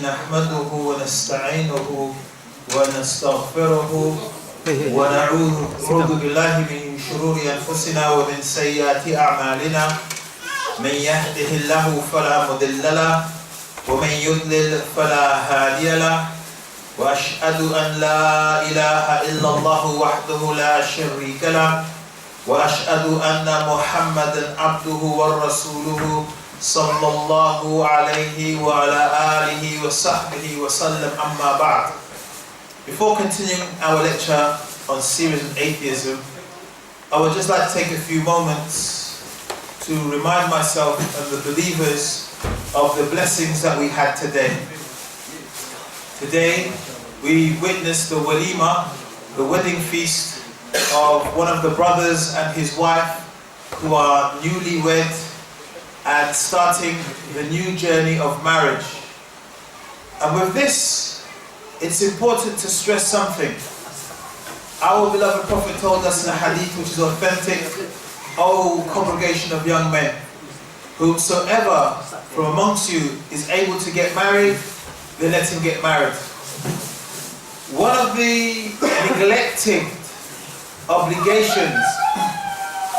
نحمده ونستعينه ونستغفره ونعوذ بالله من شرور أنفسنا ومن سيئات أعمالنا من يهده الله فلا مضل له ومن يضلل فلا هادي له وأشهد أن لا إله إلا الله وحده لا شريك له وأشهد أن محمدا عبده ورسوله صلى الله عليه وعلى آله وصحبه وسلم أما بعد. Before continuing our lecture on serious atheism, I would just like to take a few moments to remind myself and the believers of the blessings that we had today. Today we witnessed the walima, the wedding feast of one of the brothers and his wife who are newly wed and starting the new journey of marriage. And with this, it's important to stress something. Our beloved Prophet told us in a hadith which is authentic, O congregation of young men, whomsoever from amongst you is able to get married, then let him get married. One of the neglected obligations,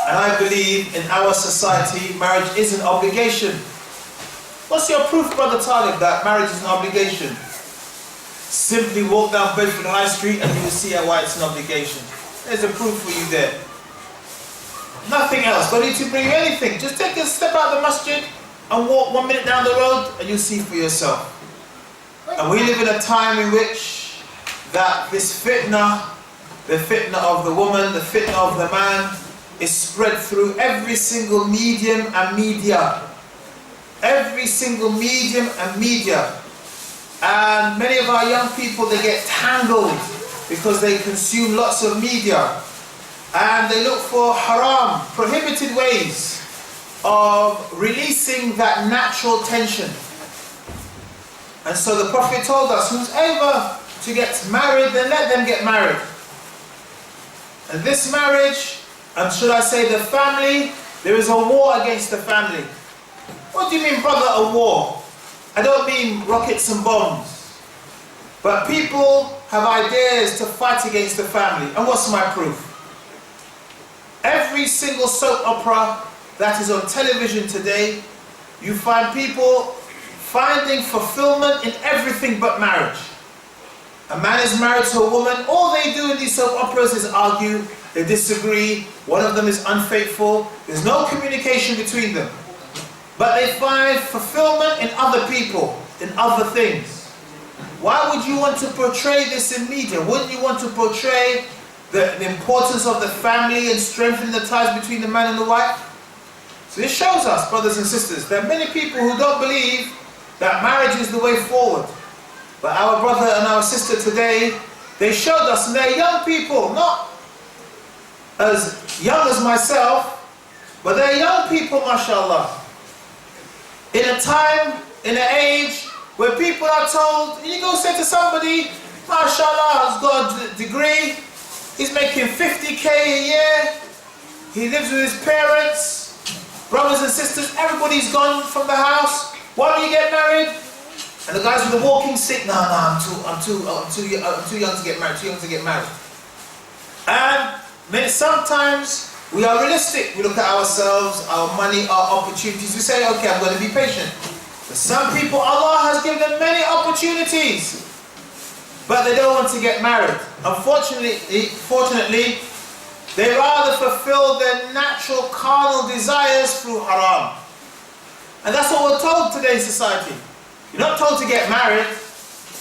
and I believe in our society, marriage is an obligation. What's your proof, Brother Talib, that marriage is an obligation? Simply walk down Bedford High Street and you will see why it's an obligation. There's a proof for you there. Nothing else. Don't need to bring you anything. Just take a step out of the masjid and walk 1 minute down the road and you'll see for yourself. And we live in a time in which that this fitna, the fitna of the woman, the fitna of the man, is spread through every single medium and media. Every single medium and media. And many of our young people, they get tangled because they consume lots of media. And they look for haram, prohibited ways of releasing that natural tension. And so the Prophet told us, who's able to get married, then let them get married. And this marriage, and should I say the family, there is a war against the family. What do you mean, brother, a war? I don't mean rockets and bombs. But people have ideas to fight against the family. And what's my proof? Every single soap opera that is on television today, you find people finding fulfillment in everything but marriage. A man is married to a woman, all they do in these soap operas is argue, they disagree, one of them is unfaithful, there's no communication between them. But they find fulfillment in other people, in other things. Why would you want to portray this in media? Wouldn't you want to portray the importance of the family and strengthening the ties between the man and the wife? So this shows us, brothers and sisters, there are many people who don't believe that marriage is the way forward. But our brother and our sister today, they showed us, and they're young people, not as young as myself, but they're young people, mashallah. In a time, in an age, where people are told, you go say to somebody, mashallah, has got a degree, he's making 50k a year, he lives with his parents, brothers and sisters, everybody's gone from the house, why don't you get married? And the guys with the walking stick, no, I'm too young to get married, And sometimes we are realistic. We look at ourselves, our money, our opportunities. We say, okay, I'm going to be patient. But some people, Allah has given them many opportunities, but they don't want to get married. Fortunately, they rather fulfill their natural carnal desires through haram. And that's what we're told today in society. You're not told to get married.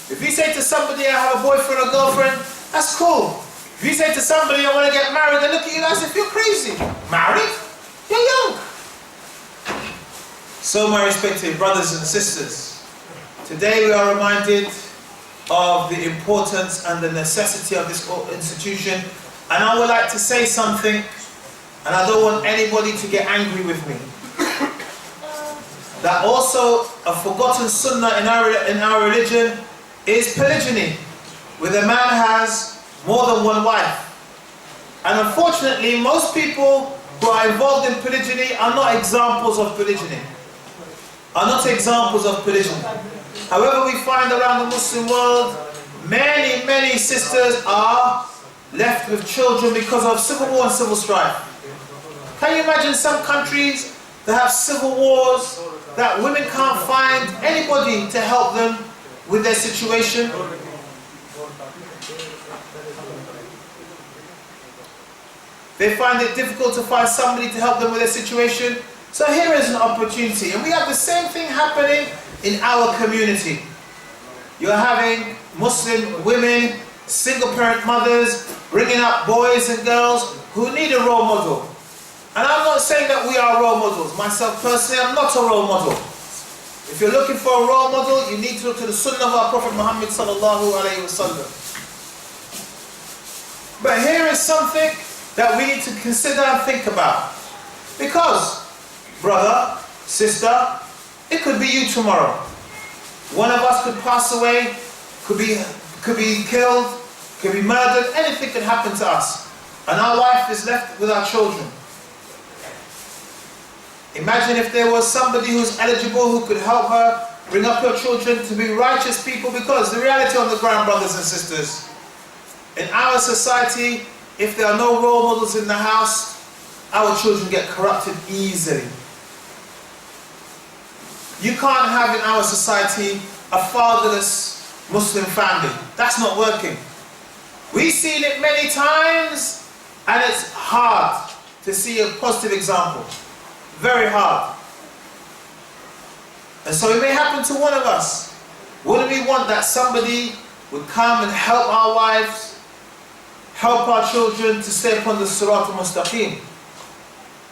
If you say to somebody, I have a boyfriend or girlfriend, that's cool. If you say to somebody, I want to get married, they look at you as if you're crazy. Married? You're young. So my respected brothers and sisters, today we are reminded of the importance and the necessity of this institution. And I would like to say something, and I don't want anybody to get angry with me. That also a forgotten sunnah in our religion is polygyny, where the man has more than one wife. And unfortunately, most people who are involved in polygyny are not examples of polygyny. However, we find around the Muslim world, many sisters are left with children because of civil war and civil strife. Can you imagine some countries that have civil wars, that women can't find anybody to help them with their situation? They find it difficult to find somebody to help them with their situation. So here is an opportunity, and we have the same thing happening in our community. You're having Muslim women, single parent mothers, bringing up boys and girls who need a role model. And I'm not saying that we are role models. Myself personally, I'm not a role model. If you're looking for a role model, you need to look to the Sunnah of our Prophet Muhammad sallallahu alayhi wa sallam. But here is something that we need to consider and think about. Because, brother, sister, it could be you tomorrow. One of us could pass away, could be killed, could be murdered, anything could happen to us. And our wife is left with our children. Imagine if there was somebody who's eligible who could help her bring up your children to be righteous people, because the reality on the ground, brothers and sisters, in our society, if there are no role models in the house, our children get corrupted easily. You can't have in our society a fatherless Muslim family. That's not working. We've seen it many times, and it's hard to see a positive example. Very hard. And so it may happen to one of us. Wouldn't we want that somebody would come and help our wives, help our children to stay upon the Sirat al-Mustaqim?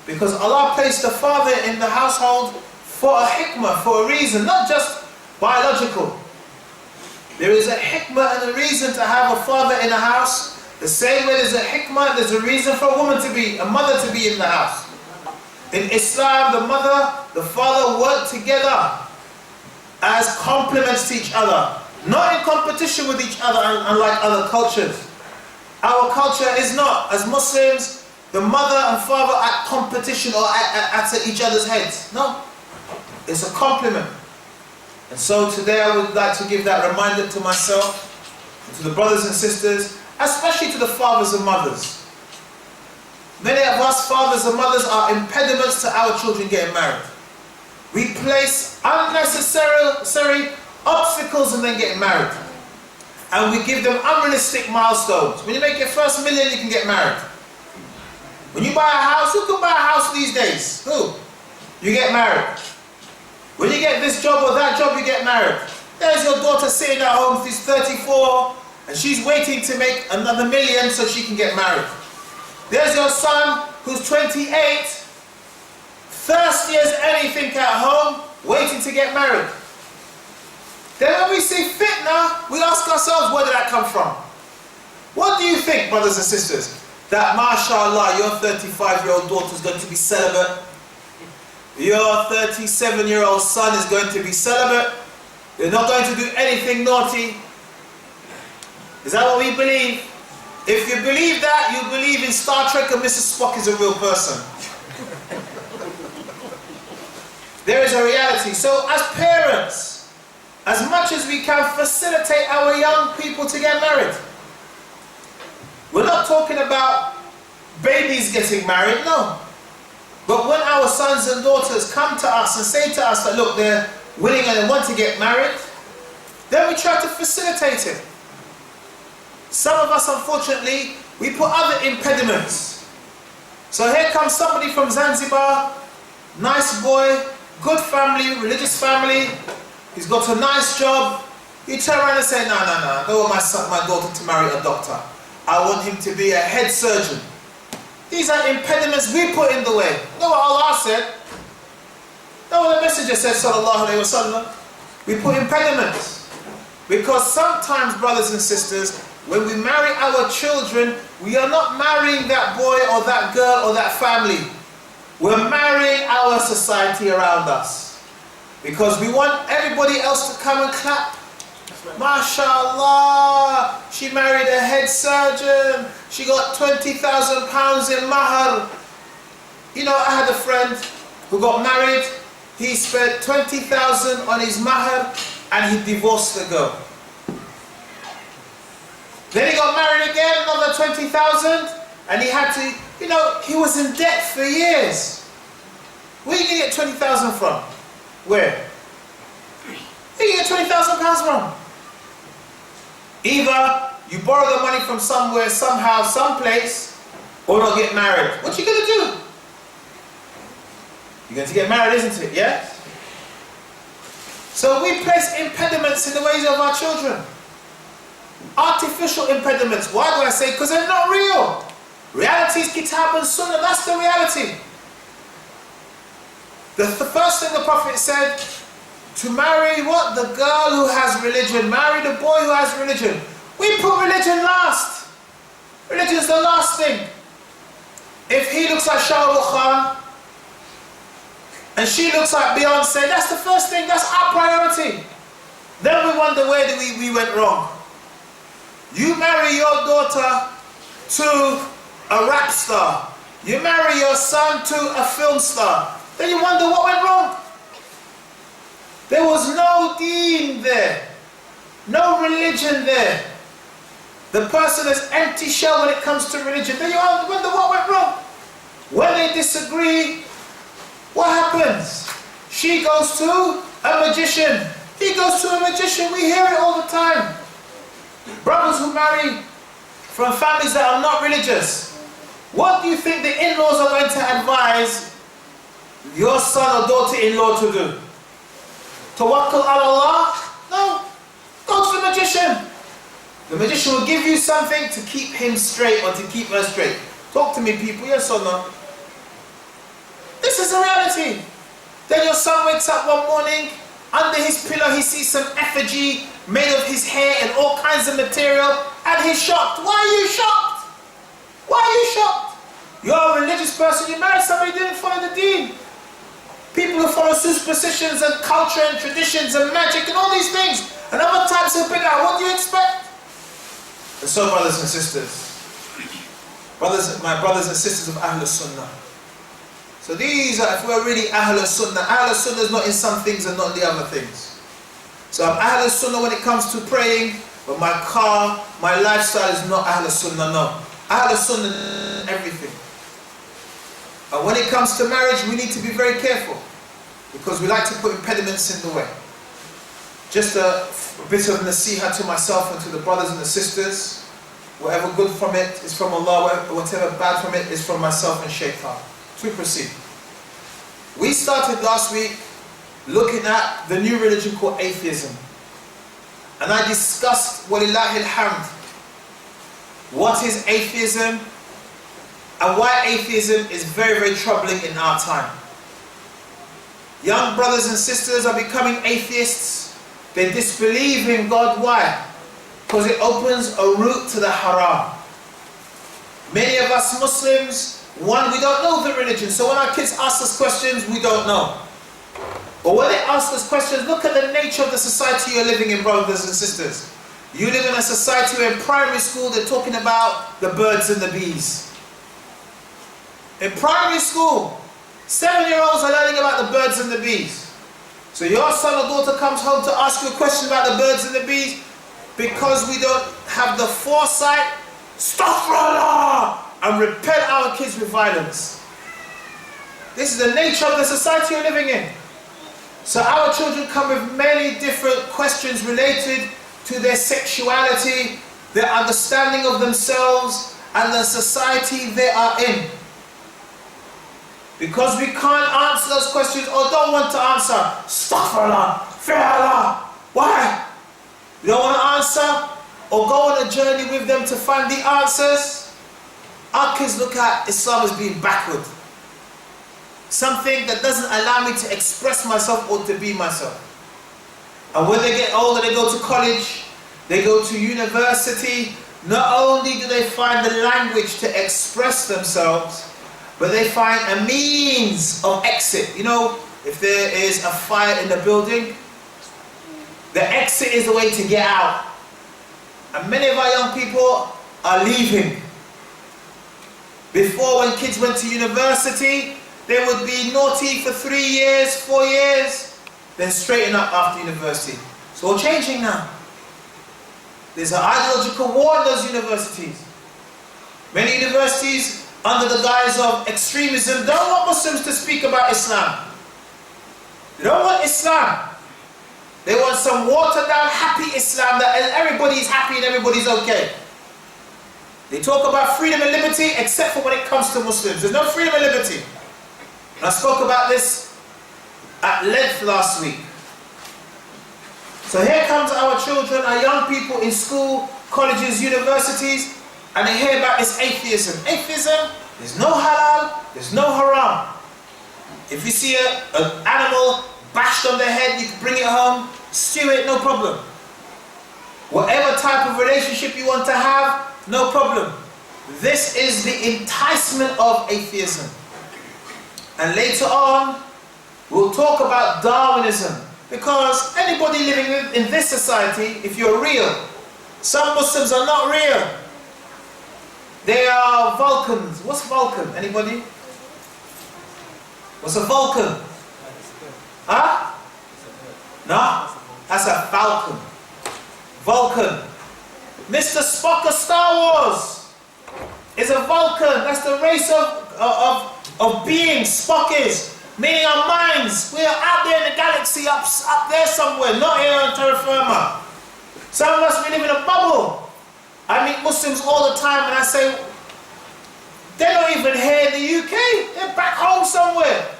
Because Allah placed the father in the household for a hikmah, for a reason, not just biological. There is a hikmah and a reason to have a father in a house. The same way there's a hikmah, there's a reason for a woman to be, a mother to be in the house. In Islam, the mother, the father work together as complements to each other, not in competition with each other, unlike other cultures. Our culture is not, as Muslims, the mother and father at competition or at each other's heads. No, it's a complement. And so today I would like to give that reminder to myself, and to the brothers and sisters, especially to the fathers and mothers. Many of us fathers and mothers are impediments to our children getting married. We place unnecessary obstacles in them getting married. And we give them unrealistic milestones. When you make your first million, you can get married. When you buy a house, who can buy a house these days? Who? You get married. When you get this job or that job, you get married. There's your daughter sitting at home, she's 34, and she's waiting to make another million so she can get married. There's your son who's 28, thirsty as anything at home, waiting to get married. Then when we see fitna, we ask ourselves, where did that come from? What do you think, brothers and sisters? That mashallah, your 35-year-old daughter is going to be celibate. Your 37-year-old son is going to be celibate. They're not going to do anything naughty. Is that what we believe? If you believe that, you believe in Star Trek and Mrs. Spock is a real person. There is a reality. So as parents, as much as we can facilitate our young people to get married. We're not talking about babies getting married, no. But when our sons and daughters come to us and say to us that look, they're willing and they want to get married, then we try to facilitate it. Some of us, unfortunately, we put other impediments. So here comes somebody from Zanzibar, nice boy, good family, religious family, he's got a nice job. You turn around and say, no, I don't want my daughter to marry a doctor. I want him to be a head surgeon. These are impediments we put in the way. You know what Allah said? You know what the Messenger said, sallallahu alayhi wa sallam? We put impediments. Because sometimes, brothers and sisters, when we marry our children, we are not marrying that boy or that girl or that family. We're marrying our society around us. Because we want everybody else to come and clap. MashaAllah, she married a head surgeon. She got £20,000 in mahar. You know, I had a friend who got married. He spent 20,000 on his mahar. and he divorced the girl. Then he got married again, another 20,000, and he had to, you know, he was in debt for years. Where are you going to get 20,000 from? Where? Where are you going to get £20,000 from? Either you borrow the money from somewhere, somehow, someplace, or not get married. What you going to do? You're going to get married, isn't it? Yeah? So we place impediments in the ways of our children. Artificial impediments. Why do I say? Because they're not real. Reality is Kitab and Sunnah. That's the reality. The first thing the Prophet said, to marry what? The girl who has religion. Marry the boy who has religion. We put religion last. Religion is the last thing. If he looks like Shah Rukh Khan and she looks like Beyonce, that's the first thing. That's our priority. Then we wonder where we went wrong. You marry your daughter to a rap star. You marry your son to a film star. Then you wonder what went wrong. There was no deen there. No religion there. The person is empty shell when it comes to religion. Then you wonder what went wrong. When they disagree, what happens? She goes to a magician. He goes to a magician. We hear it all the time. Brothers who marry from families that are not religious. What do you think the in-laws are going to advise your son or daughter-in-law to do? Tawakkul ala Allah? No. Go to the magician. The magician will give you something to keep him straight or to keep her straight. Talk to me, people. Yes or no? This is the reality. Then your son wakes up one morning, under his pillow he sees some effigy made of his hair and all kinds of material, and he's shocked. Why are you shocked? Why are you shocked? You're a religious person, you married somebody who didn't follow the deen. People who follow superstitions and culture and traditions and magic and all these things, and other types of bid'ah, what do you expect? And so, brothers and sisters, my brothers and sisters of Ahlul Sunnah. So these are, if we're really Ahlul Sunnah is not in some things and not in the other things. So I'm Ahlul Sunnah when it comes to praying, but my car, my lifestyle is not Ahlul Sunnah, no. Ahlul Sunnah in everything. And when it comes to marriage, we need to be very careful, because we like to put impediments in the way. Just a bit of nasiha to myself and to the brothers and the sisters. Whatever good from it is from Allah, whatever bad from it is from myself and shaitan. To proceed. We started last week looking at the new religion called atheism. And I discussed, walillahi alhamd, what is atheism and why atheism is very, very troubling in our time. Young brothers and sisters are becoming atheists. They disbelieve in God. Why? Because it opens a route to the haram. Many of us Muslims, one, we don't know the religion, so when our kids ask us questions, we don't know. But when they ask us questions, look at the nature of the society you're living in, brothers and sisters. You live in a society where in primary school they're talking about the birds and the bees. In primary school, 7-year-olds are learning about the birds and the bees. So your son or daughter comes home to ask you a question about the birds and the bees, because we don't have the foresight, astaghfirullah, and repel our kids with violence. This is the nature of the society you're living in. So our children come with many different questions related to their sexuality, their understanding of themselves, and the society they are in. Because we can't answer those questions or don't want to answer, astaghfirullah, fear Allah. Why? We don't want to answer or go on a journey with them to find the answers. Our kids look at Islam as being backward. Something that doesn't allow me to express myself or to be myself. And when they get older, they go to college, they go to university. Not only do they find the language to express themselves, but they find a means of exit. You know, if there is a fire in the building, the exit is the way to get out. And many of our young people are leaving. Before, when kids went to university, they would be naughty for 3 years, 4 years, then straighten up after university. It's all changing now. There's an ideological war in those universities. Many universities, under the guise of extremism, don't want Muslims to speak about Islam. They don't want Islam. They want some watered down happy Islam that everybody's happy and everybody's okay. They talk about freedom and liberty except for when it comes to Muslims. There's no freedom and liberty. And I spoke about this at length last week. So here comes our children, our young people in school, colleges, universities, and they hear about this atheism. Atheism, there's no halal, there's no haram. If you see an animal bashed on the head, you can bring it home, stew it, no problem. Whatever type of relationship you want to have, no problem. This is the enticement of atheism. And later on, we'll talk about Darwinism. Because anybody living in this society, if you're real, some Muslims are not real. They are Vulcans. What's Vulcan? Anybody? What's a Vulcan? Huh? No? That's a falcon. Vulcan. Mr. Spock of Star Wars is a Vulcan. That's the race of beings Spock is. Meaning our minds. We are out there in the galaxy, up there somewhere, not here on terra firma. Some of us, we live in a bubble. I meet Muslims all the time and I say, they're not even here in the UK. They're back home somewhere.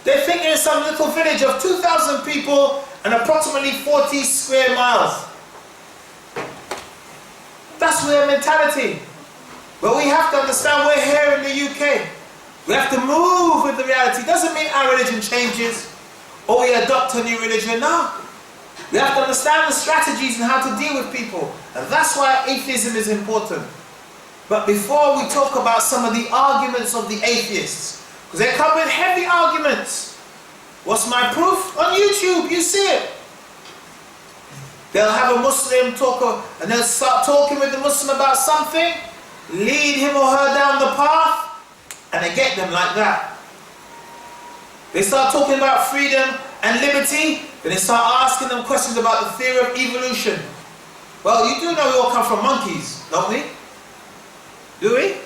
They think they're in some little village of 2,000 people and approximately 40 square miles. That's their mentality. But we have to understand we're here in the UK. We have to move with the reality. It doesn't mean our religion changes or we adopt a new religion. No. We have to understand the strategies and how to deal with people. And that's why atheism is important. But before we talk about some of the arguments of the atheists, because they come with heavy arguments. What's my proof? On YouTube, you see it. They'll have a Muslim talk, and they'll start talking with the Muslim about something, lead him or her down the path, and they get them like that. They start talking about freedom and liberty, then they start asking them questions about the theory of evolution. Well, you do know we all come from monkeys, don't we? Do we?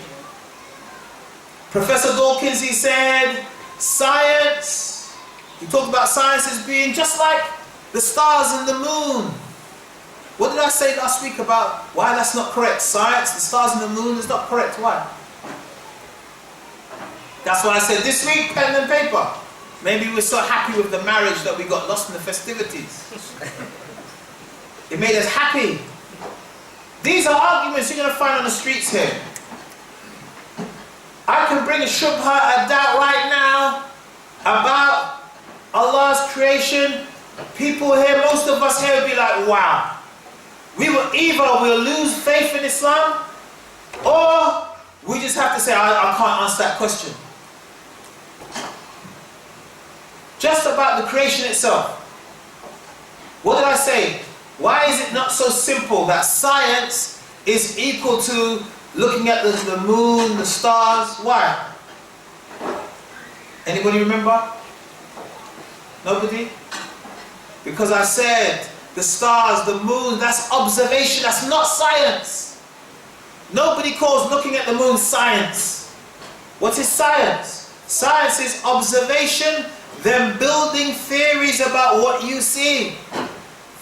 Professor Dawkins, he said, science, he talked about science as being just like the stars and the moon. What did I say last week about why that's not correct? Science, the stars and the moon is not correct. Why? That's why I said this week, pen and paper. Maybe we're so happy with the marriage that we got lost in the festivities. It made us happy. These are arguments you're going to find on the streets here. I can bring a shubha, a doubt right now about Allah's creation. People here, most of us here will be like, wow. We will either we'll lose faith in Islam, or we just have to say, I can't answer that question. Just about the creation itself. What did I say? Why is it not so simple that science is equal to looking at the moon, the stars? Why? Anybody remember? Nobody? Because I said the stars, the moon, that's observation, that's not science. Nobody calls looking at the moon science. What is science? Science is observation, then building theories about what you see.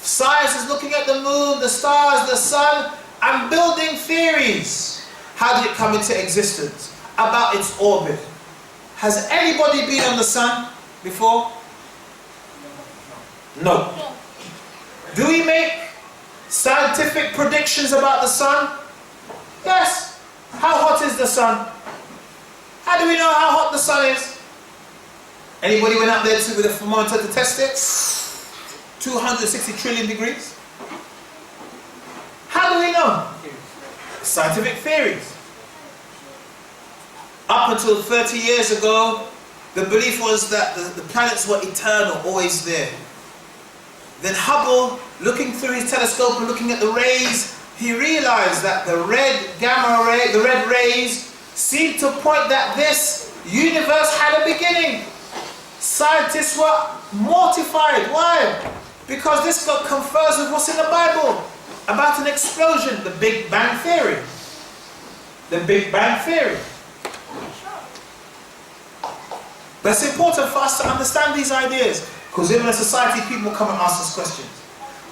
Science is looking at the moon, the stars, the sun, and building theories. How did it come into existence? About its orbit. Has anybody been on the sun before? No. Do we make scientific predictions about the sun? Yes. How hot is the sun? How do we know how hot the sun is? Anybody went up there with a thermometer to test it? 260 trillion degrees? How do we know? Scientific theories. Up until 30 years ago, the belief was that the planets were eternal, always there. Then Hubble, looking through his telescope and looking at the rays, he realized that the red gamma ray, the red rays, seemed to point that this universe had a beginning. Scientists were mortified. Why? Because this confers with what's in the Bible about an explosion, the Big Bang Theory. The Big Bang Theory. But it's important for us to understand these ideas, because in a society people come and ask us questions.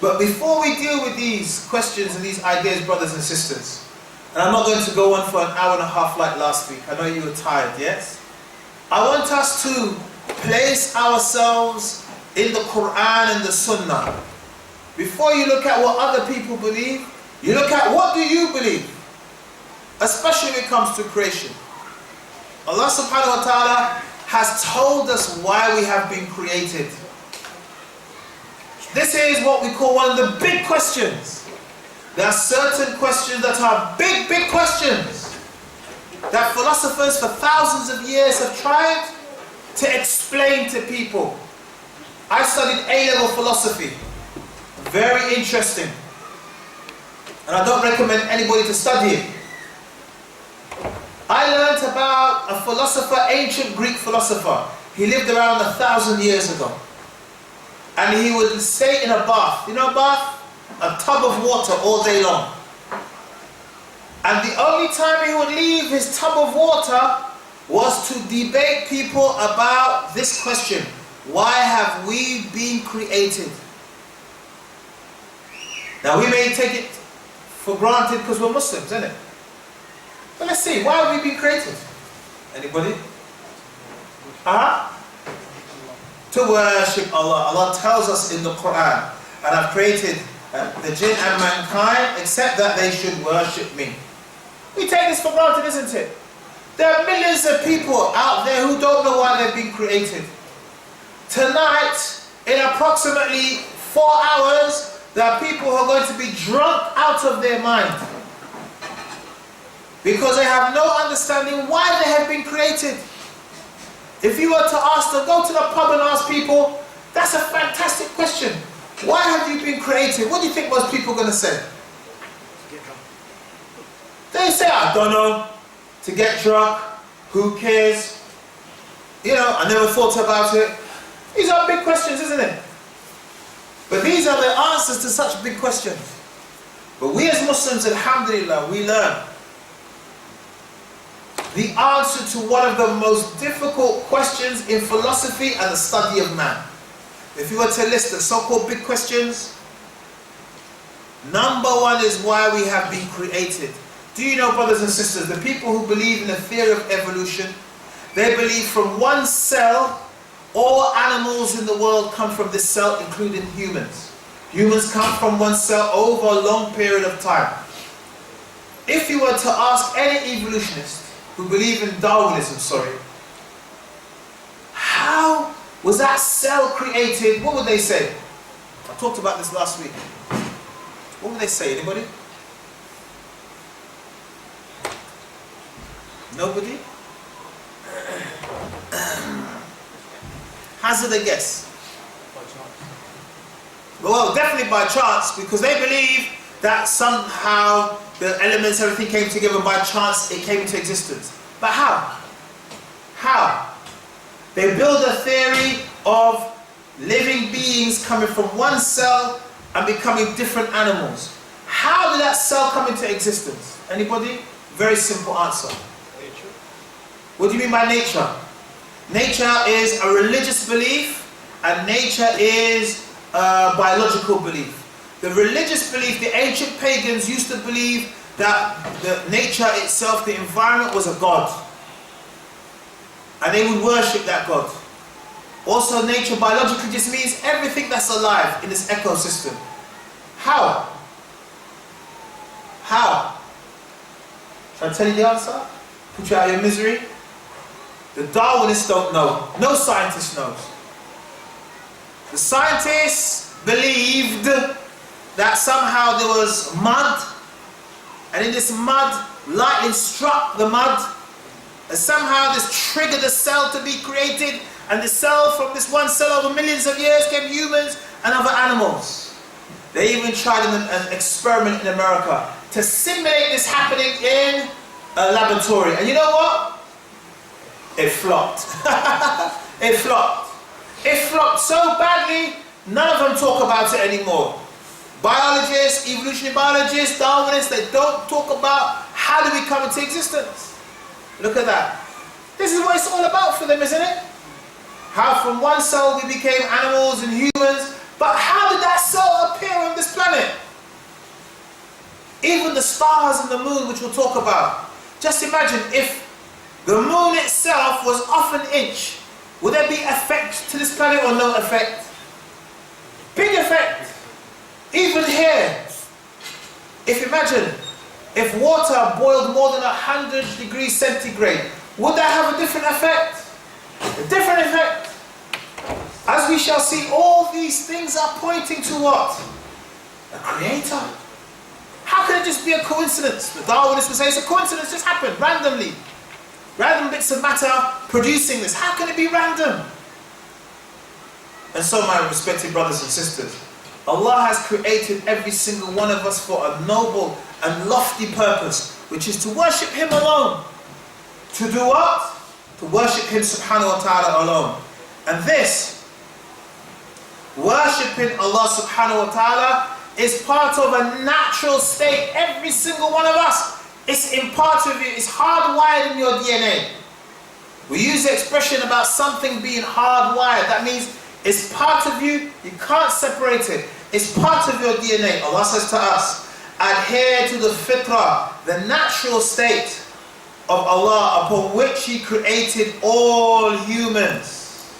But before we deal with these questions and these ideas, brothers and sisters, and I'm not going to go on for an hour and a half like last week. I know you were tired, yes? I want us to place ourselves in the Quran and the Sunnah. Before you look at what other people believe, you look at what do you believe? Especially when it comes to creation. Allah subhanahu wa ta'ala has told us why we have been created. This is what we call one of the big questions. There are certain questions that are big, big questions that philosophers for thousands of years have tried to explain to people. I studied A-level philosophy. Very interesting. And I don't recommend anybody to study it. I learned about a philosopher, ancient Greek philosopher. He lived around 1,000 years ago. And he would stay in a bath. You know a bath? A tub of water all day long. And the only time he would leave his tub of water was to debate people about this question. Why have we been created? Now we may take it for granted because we're Muslims, isn't it? But let's see, why have we been created? Anybody? To worship Allah. Allah tells us in the Quran, and I've created the jinn and mankind except that they should worship me. We take this for granted, isn't it? There are millions of people out there who don't know why they've been created. Tonight, in approximately 4 hours, there are people who are going to be drunk out of their mind because they have no understanding why they have been created. If you were to ask them, go to the pub and ask people, that's a fantastic question. Why have you been created? What do you think most people are going to say? They say, I don't know. To get drunk. Who cares? You know, I never thought about it. These are big questions, isn't it? But these are the answers to such big questions. But we as Muslims, alhamdulillah, we learn the answer to one of the most difficult questions in philosophy and the study of man. If you were to list the so-called big questions, number one is why we have been created. Do you know, brothers and sisters, the people who believe in the theory of evolution, they believe from one cell, all animals in the world come from this cell, including humans. Humans come from one cell over a long period of time. If you were to ask any evolutionist who believe in Darwinism, how was that cell created? What would they say? I talked about this last week. What would they say? Anybody? Nobody? Hazard a guess. By chance. Well, definitely by chance, because they believe that somehow the elements, everything came together by chance, it came into existence. But how? How? They build a theory of living beings coming from one cell and becoming different animals. How did that cell come into existence? Anybody? Very simple answer. Nature. What do you mean by nature? Nature is a religious belief and nature is a biological belief. The religious belief, the ancient pagans used to believe that the nature itself, the environment, was a god. And they would worship that god. Also, nature biologically just means everything that's alive in this ecosystem. How? How? Shall I tell you the answer? Put you out of your misery? The Darwinists don't know. No scientist knows. The scientists believed that somehow there was mud, and in this mud, lightning struck the mud, and somehow this triggered a cell to be created, and the cell, from this one cell over millions of years, came humans and other animals. They even tried an experiment in America to simulate this happening in a laboratory. And you know what? It flopped. It flopped. It flopped so badly None of them talk about it anymore. Biologists, evolutionary biologists, Darwinists, they don't talk about how do we come into existence. Look at that. This is what it's all about for them, isn't it? How from one cell we became animals and humans, but how did that cell appear on this planet? Even the stars and the moon, which we'll talk about. Just imagine if the moon itself was off an inch, would there be effect to this planet or no effect? Big effect. Even here, imagine if water boiled more than 100 degrees centigrade, would that have a different effect? A different effect. As we shall see, all these things are pointing to what? A creator. How can it just be a coincidence? The Darwinists would say it's a coincidence, just happened randomly. Random bits of matter producing this. How can it be random? And so, my respected brothers and sisters, Allah has created every single one of us for a noble and lofty purpose, which is to worship Him alone. To do what? To worship Him subhanahu wa ta'ala alone. And this, worshipping Allah subhanahu wa ta'ala, is part of a natural state. Every single one of us, it's in part of you, it's hardwired in your DNA. We use the expression about something being hardwired. That means it's part of you, you can't separate it. It's part of your DNA. Allah says to us, adhere to the fitrah, the natural state of Allah upon which He created all humans.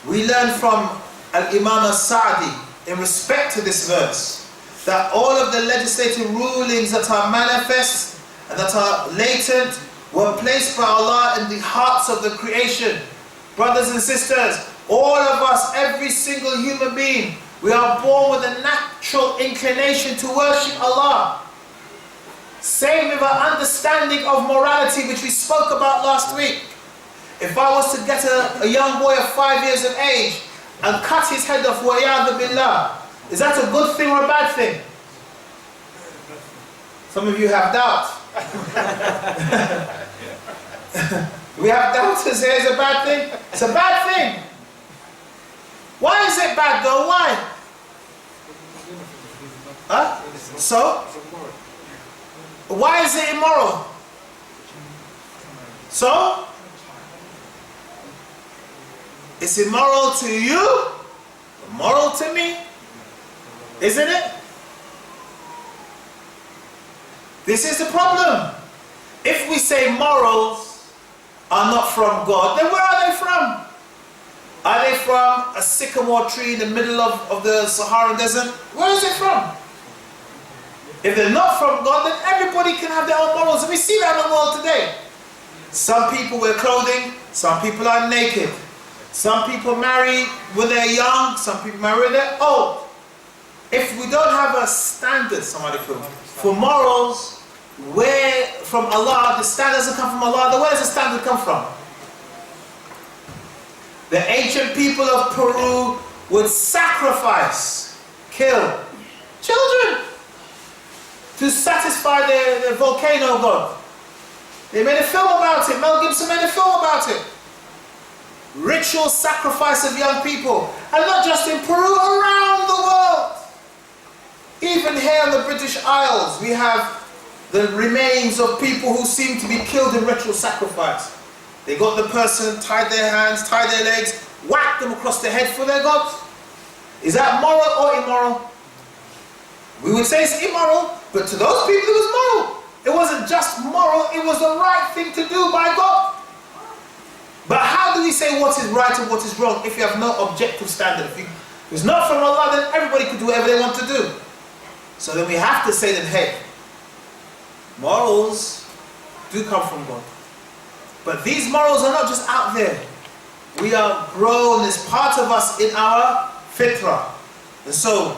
We learn from Al-Imam Al-Sa'di in respect to this verse that all of the legislative rulings that are manifest and that are latent were placed by Allah in the hearts of the creation. Brothers and sisters, all of us, every single human being, we are born with a natural inclination to worship Allah. Same with our understanding of morality, which we spoke about last week. If I was to get a young boy of 5 years of age and cut his head off, wa'iyadhu billah, is that a good thing or a bad thing? Some of you have doubt. We have doubters here. It's a bad thing. It's a bad thing. Why is it bad though? Why? Huh? So? Why is it immoral? So? It's immoral to you, immoral to me, isn't it? This is the problem. If we say morals are not from God, then where are they from? Are they from a sycamore tree in the middle of the Saharan desert? Where is it from? If they're not from God, then everybody can have their own morals. And we see that in the world today. Some people wear clothing, some people are naked. Some people marry when they're young, some people marry when they're old. If we don't have a standard, for morals, where from Allah, the standard doesn't come from Allah, then where does the standard come from? The ancient people of Peru would sacrifice, kill children to satisfy their volcano god. They made a film about it. Mel Gibson made a film about it. Ritual sacrifice of young people. And not just in Peru, around the world. Even here in the British Isles, we have the remains of people who seem to be killed in ritual sacrifice. They got the person, tied their hands, tied their legs, whacked them across the head for their gods. Is that moral or immoral? We would say it's immoral, but to those people it was moral. It wasn't just moral, it was the right thing to do by God. But how do we say what is right and what is wrong if you have no objective standard? If it's not from Allah, then everybody could do whatever they want to do. So then we have to say that, hey, morals do come from God. But these morals are not just out there. We are grown as part of us in our fitrah. And so,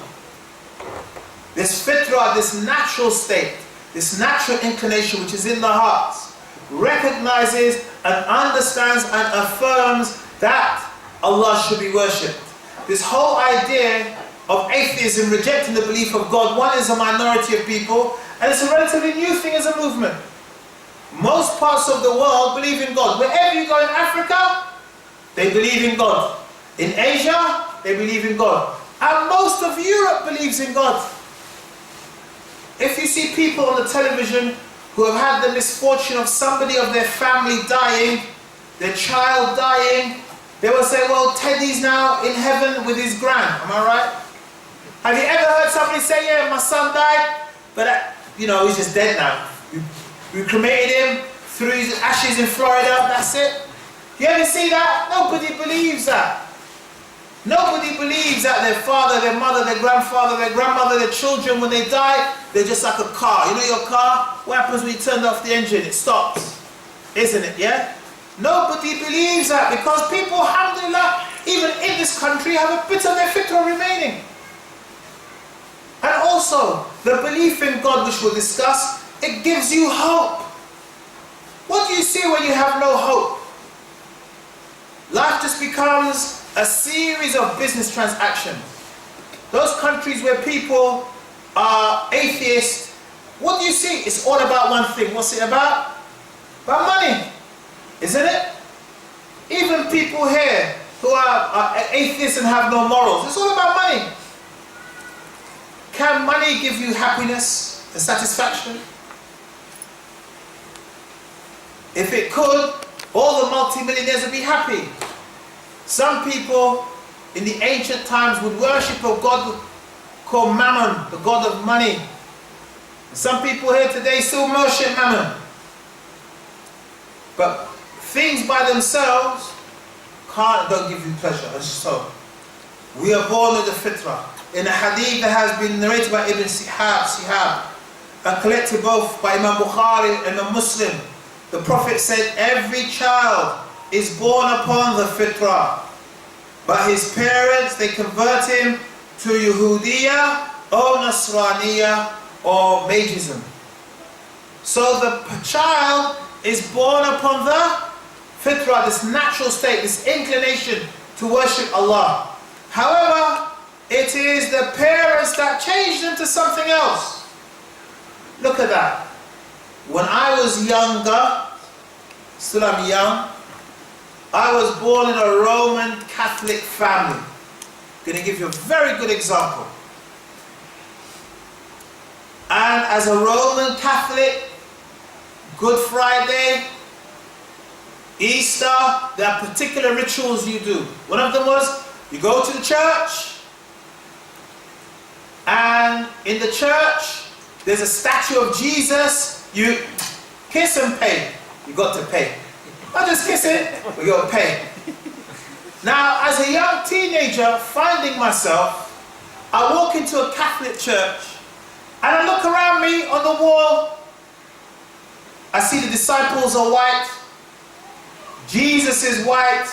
this fitrah, this natural state, this natural inclination which is in the hearts, recognizes and understands and affirms that Allah should be worshipped. This whole idea of atheism, rejecting the belief of God, one is a minority of people, and it's a relatively new thing as a movement. Most parts of the world believe in God. Wherever you go in Africa, they believe in God. In Asia, they believe in God. And most of Europe believes in God. If you see people on the television who have had the misfortune of somebody of their family dying, their child dying, they will say, well, Teddy's now in heaven with his gran. Am I right? Have you ever heard somebody say, yeah, my son died, but you know, he's just dead now. We cremated him, threw his ashes in Florida, that's it. You ever see that? Nobody believes that. Nobody believes that their father, their mother, their grandfather, their grandmother, their children, when they die, they're just like a car. You know your car? What happens when you turn off the engine? It stops. Isn't it, yeah? Nobody believes that because people, alhamdulillah, even in this country, have a bit of their fitrah remaining. And also, the belief in God, which we'll discuss, it gives you hope. What do you see when you have no hope? Life just becomes a series of business transactions. Those countries where people are atheists, what do you see? It's all about one thing. What's it about? About money, isn't it? Even people here who are atheists and have no morals, it's all about money. Can money give you happiness and satisfaction? If it could, all the multimillionaires would be happy. Some people in the ancient times would worship a god called Mammon, the god of money. Some people here today still worship Mammon. But things by themselves don't give you pleasure. And so, we are born with the fitrah. In a hadith that has been narrated by Ibn Sihab, and collected both by Imam Bukhari and Imam Muslim, the Prophet said, every child is born upon the fitrah, but his parents, they convert him to Yahudiya or Nasraniya or Magism. So the child is born upon the fitrah, this natural state, this inclination to worship Allah. However, it is the parents that change them to something else. Look at that. When I was younger, still I'm young, I was born in a Roman Catholic family. I'm going to give you a very good example. And as a Roman Catholic, Good Friday, Easter, there are particular rituals you do. One of them was, you go to the church, and in the church, there's a statue of Jesus. You kiss and pay. You got to pay. Not just kiss it, we got to pay. Now, as a young teenager, finding myself, I walk into a Catholic church, and I look around me on the wall. I see the disciples are white. Jesus is white.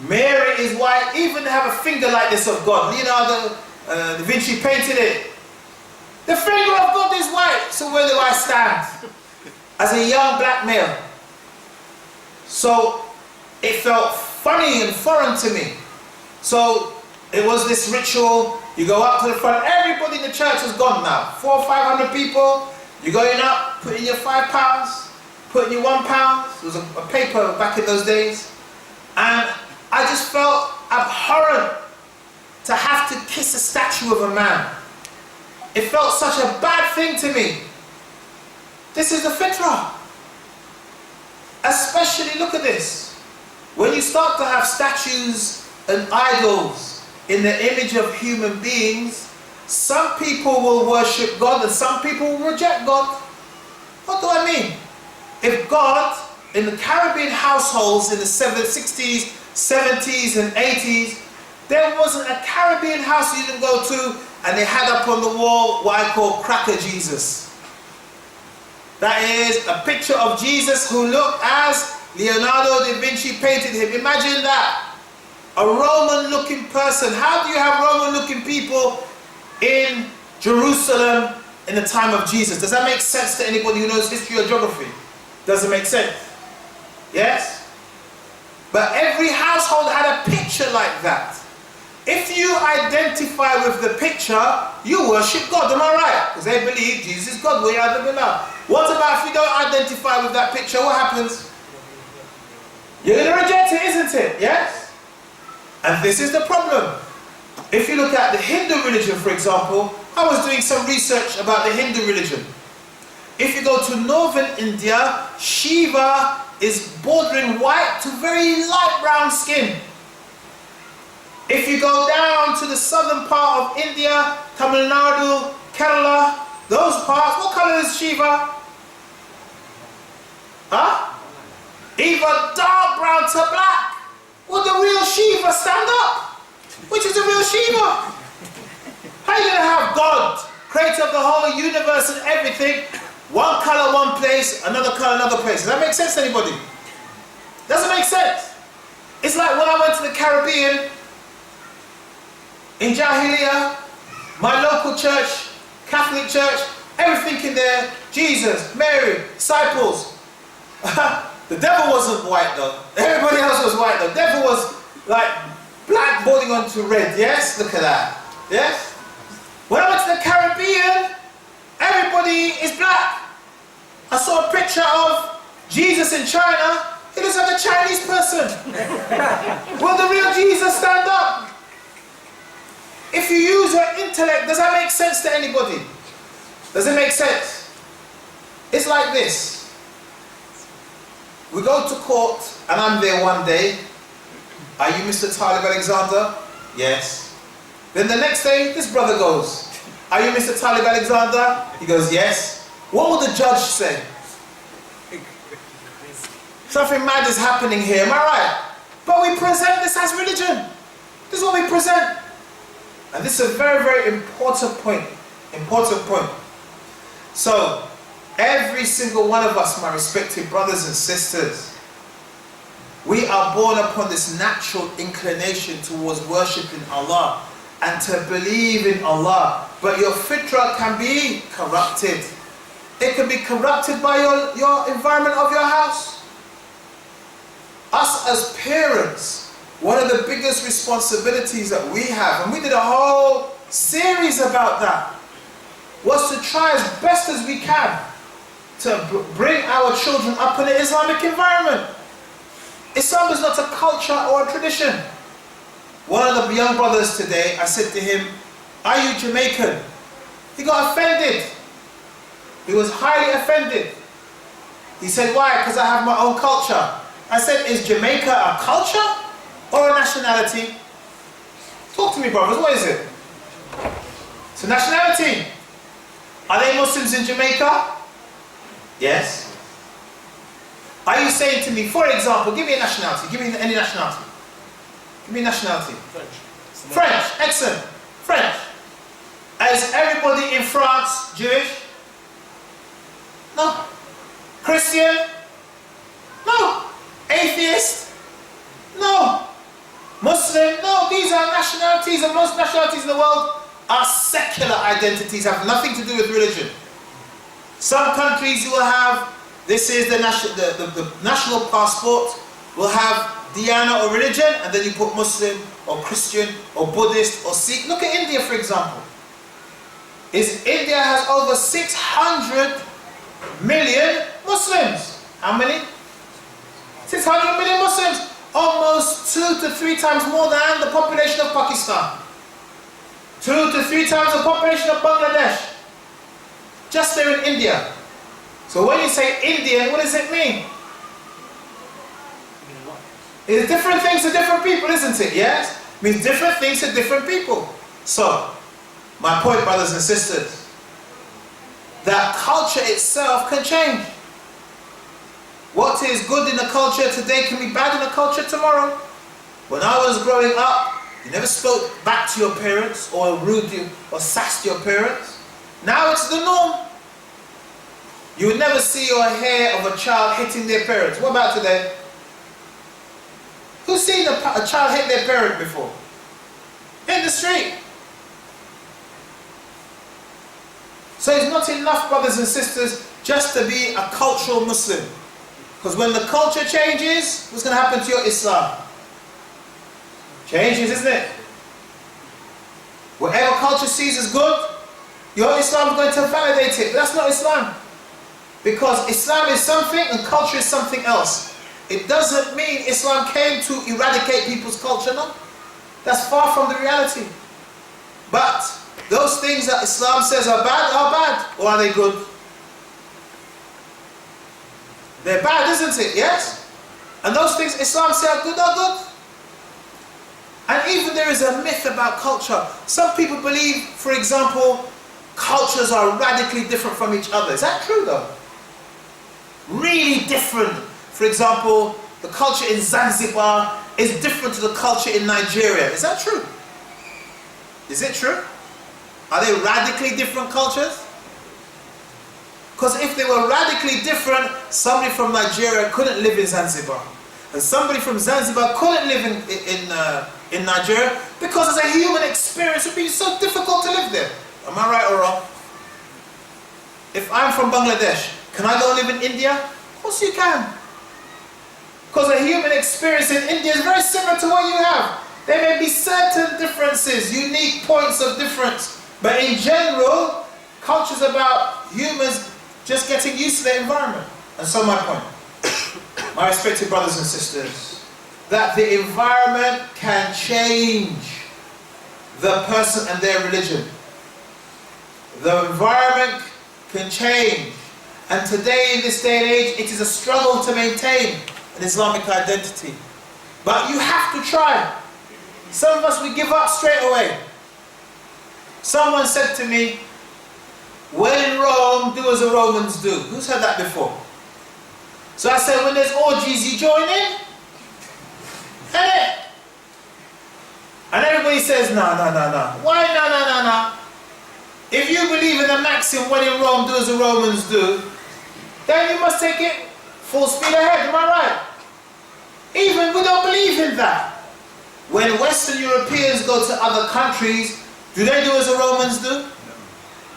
Mary is white. Even they have a finger like this of God. Leonardo da Vinci painted it. The finger of God is white. So where do I stand? As a young black male. So it felt funny and foreign to me. So it was this ritual. You go up to the front. Everybody in the church is gone now. 400 or 500 people. You're going up, put in your £5, put in your £1. It was a paper back in those days. And I just felt abhorrent to have to kiss a statue of a man. It felt such a bad thing to me. This is the fitrah. Especially, look at this. When you start to have statues and idols in the image of human beings, some people will worship God and some people will reject God. What do I mean? If God, in the Caribbean households in the 60s, 70s and 80s, there wasn't a Caribbean house you didn't go to and they had up on the wall what I call Cracker Jesus. That is a picture of Jesus who looked as Leonardo da Vinci painted him. Imagine that. A Roman looking person. How do you have Roman looking people in Jerusalem in the time of Jesus? Does that make sense to anybody who knows history or geography? Does it make sense? Yes? But every household had a picture like that. If you identify with the picture, you worship God, am I right? Because they believe Jesus is God. What about if you don't identify with that picture? What happens? You're going to reject it, isn't it? Yes? And this is the problem. If you look at the Hindu religion, for example, I was doing some research about the Hindu religion. If you go to northern India, Shiva is bordering white to very light brown skin. If you go down to the southern part of India, Tamil Nadu, Kerala, those parts, what color is Shiva? Huh? Either dark brown to black. Will the real Shiva stand up? Which is the real Shiva? How are you going to have God, creator of the whole universe and everything, one color one place, another color another place? Does that make sense to anybody? Doesn't make sense. It's like when I went to the Caribbean, in Jahiliyyah, my local church, Catholic church, everything in there, Jesus, Mary, disciples. The devil wasn't white though. Everybody else was white though. The devil was like black bordering onto red. Yes? Look at that. Yes? When I went to the Caribbean, everybody is black. I saw a picture of Jesus in China. He looks like a Chinese person. Will the real Jesus stand up? If you use your intellect, does that make sense to anybody? Does it make sense? It's like this. We go to court and I'm there one day. Are you Mr. Talib Alexander? Yes. Then the next day, this brother goes, are you Mr. Talib Alexander? He goes, yes. What will the judge say? Something mad is happening here, am I right? But we present this as religion. This is what we present. And this is a very, very important point. Important point. So, every single one of us, my respected brothers and sisters, we are born upon this natural inclination towards worshipping Allah and to believe in Allah. But your fitrah can be corrupted. It can be corrupted by your environment of your house. Us as parents, one of the biggest responsibilities that we have, and we did a whole series about that, was to try as best as we can to bring our children up in an Islamic environment. Islam is not a culture or a tradition. One of the young brothers today, I said to him, are you Jamaican? He got offended. He was highly offended. He said, why? Because I have my own culture. I said, is Jamaica a culture or a nationality? Talk to me, brothers, what is it? It's a nationality. Are they Muslims in Jamaica? Yes. Are you saying to me, for example, give me a nationality, give me any nationality. Give me a nationality. French. French, excellent. French. Is everybody in France Jewish? No. Christian? No. Atheist? No. Muslim? No. These are nationalities, and most nationalities in the world are secular identities, have nothing to do with religion. Some countries you will have, this is the national passport, will have Diana or religion, and then you put Muslim or Christian or Buddhist or Sikh. Look at India, for example. India has over 600 million Muslims. How many? 600 million Muslims. Almost 2 to 3 times more than the population of Pakistan. 2 to 3 times the population of Bangladesh. Just there in India. So when you say Indian, what does it mean? It's different things to different people, isn't it? Yes? It means different things to different people. So, my point, brothers and sisters, that culture itself can change. What is good in a culture today can be bad in a culture tomorrow. When I was growing up, you never spoke back to your parents or rude you or sassed your parents. Now it's the norm. You would never see your hair of a child hitting their parents. What about today? Who's seen a child hit their parent before? In the street. So it's not enough, brothers and sisters, just to be a cultural Muslim. Because when the culture changes, what's going to happen to your Islam? Changes, isn't it? Whatever culture sees as good, your Islam is going to validate it. But that's not Islam. Because Islam is something and culture is something else. It doesn't mean Islam came to eradicate people's culture, no. That's far from the reality. But those things that Islam says are bad, or are they good? They're bad, isn't it? Yes? And those things Islam says are good. And even there is a myth about culture. Some people believe, for example, cultures are radically different from each other. Is that true though? Really different. For example, the culture in Zanzibar is different to the culture in Nigeria. Is that true? Is it true? Are they radically different cultures? Because if they were radically different, somebody from Nigeria couldn't live in Zanzibar. And somebody from Zanzibar couldn't live in Nigeria, because as a human experience it would be so difficult to live there. Am I right or wrong? If I'm from Bangladesh, can I go live in India? Of course you can. Because a human experience in India is very similar to what you have. There may be certain differences, unique points of difference. But in general, culture is about humans just getting used to their environment. And so my point, my respected brothers and sisters, that the environment can change the person and their religion. The environment can change. And today, in this day and age, it is a struggle to maintain an Islamic identity. But you have to try. Some of us, we give up straight away. Someone said to me, when in Rome, do as the Romans do. Who's heard that before? So I said, when there's orgies, you join in. And everybody says, no. Why no? If you believe in the maxim, when in Rome, do as the Romans do, then you must take it full speed ahead, am I right? Even we don't believe in that. When Western Europeans go to other countries, do they do as the Romans do?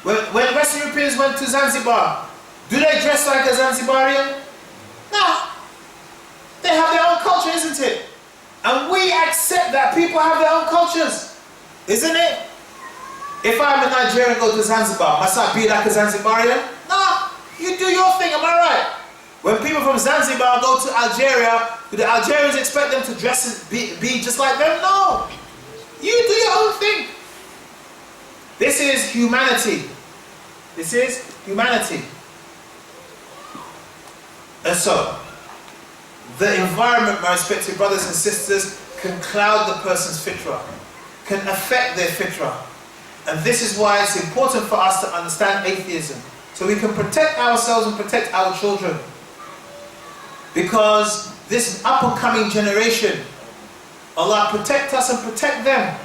When Western Europeans went to Zanzibar, do they dress like a Zanzibarian? No. They have their own culture, isn't it? And we accept that people have their own cultures, isn't it? If I'm a Nigerian and go to Zanzibar, must I be like a Zanzibarian? No, you do your thing, am I right? When people from Zanzibar go to Algeria, do the Algerians expect them to dress and be just like them? No. You do your own thing. This is humanity. This is humanity. And so, the environment, my respected brothers and sisters, can cloud the person's fitrah, can affect their fitrah. And this is why it's important for us to understand atheism, so we can protect ourselves and protect our children. Because this up-and-coming generation, Allah protect us and protect them,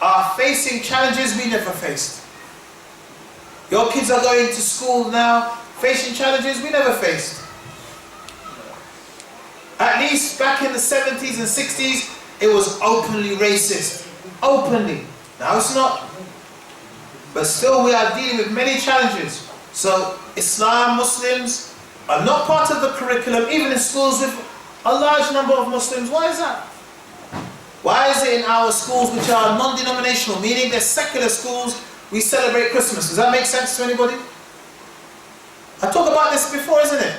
are facing challenges we never faced. Your kids are going to school now, facing challenges we never faced. At least back in the 70s and 60s, it was openly racist. Openly. Now it's not. But still we are dealing with many challenges. So Islam, Muslims are not part of the curriculum, even in schools with a large number of Muslims. Why is that? Why is it in our schools, which are non-denominational, meaning they're secular schools, we celebrate Christmas? Does that make sense to anybody? I talked about this before, isn't it?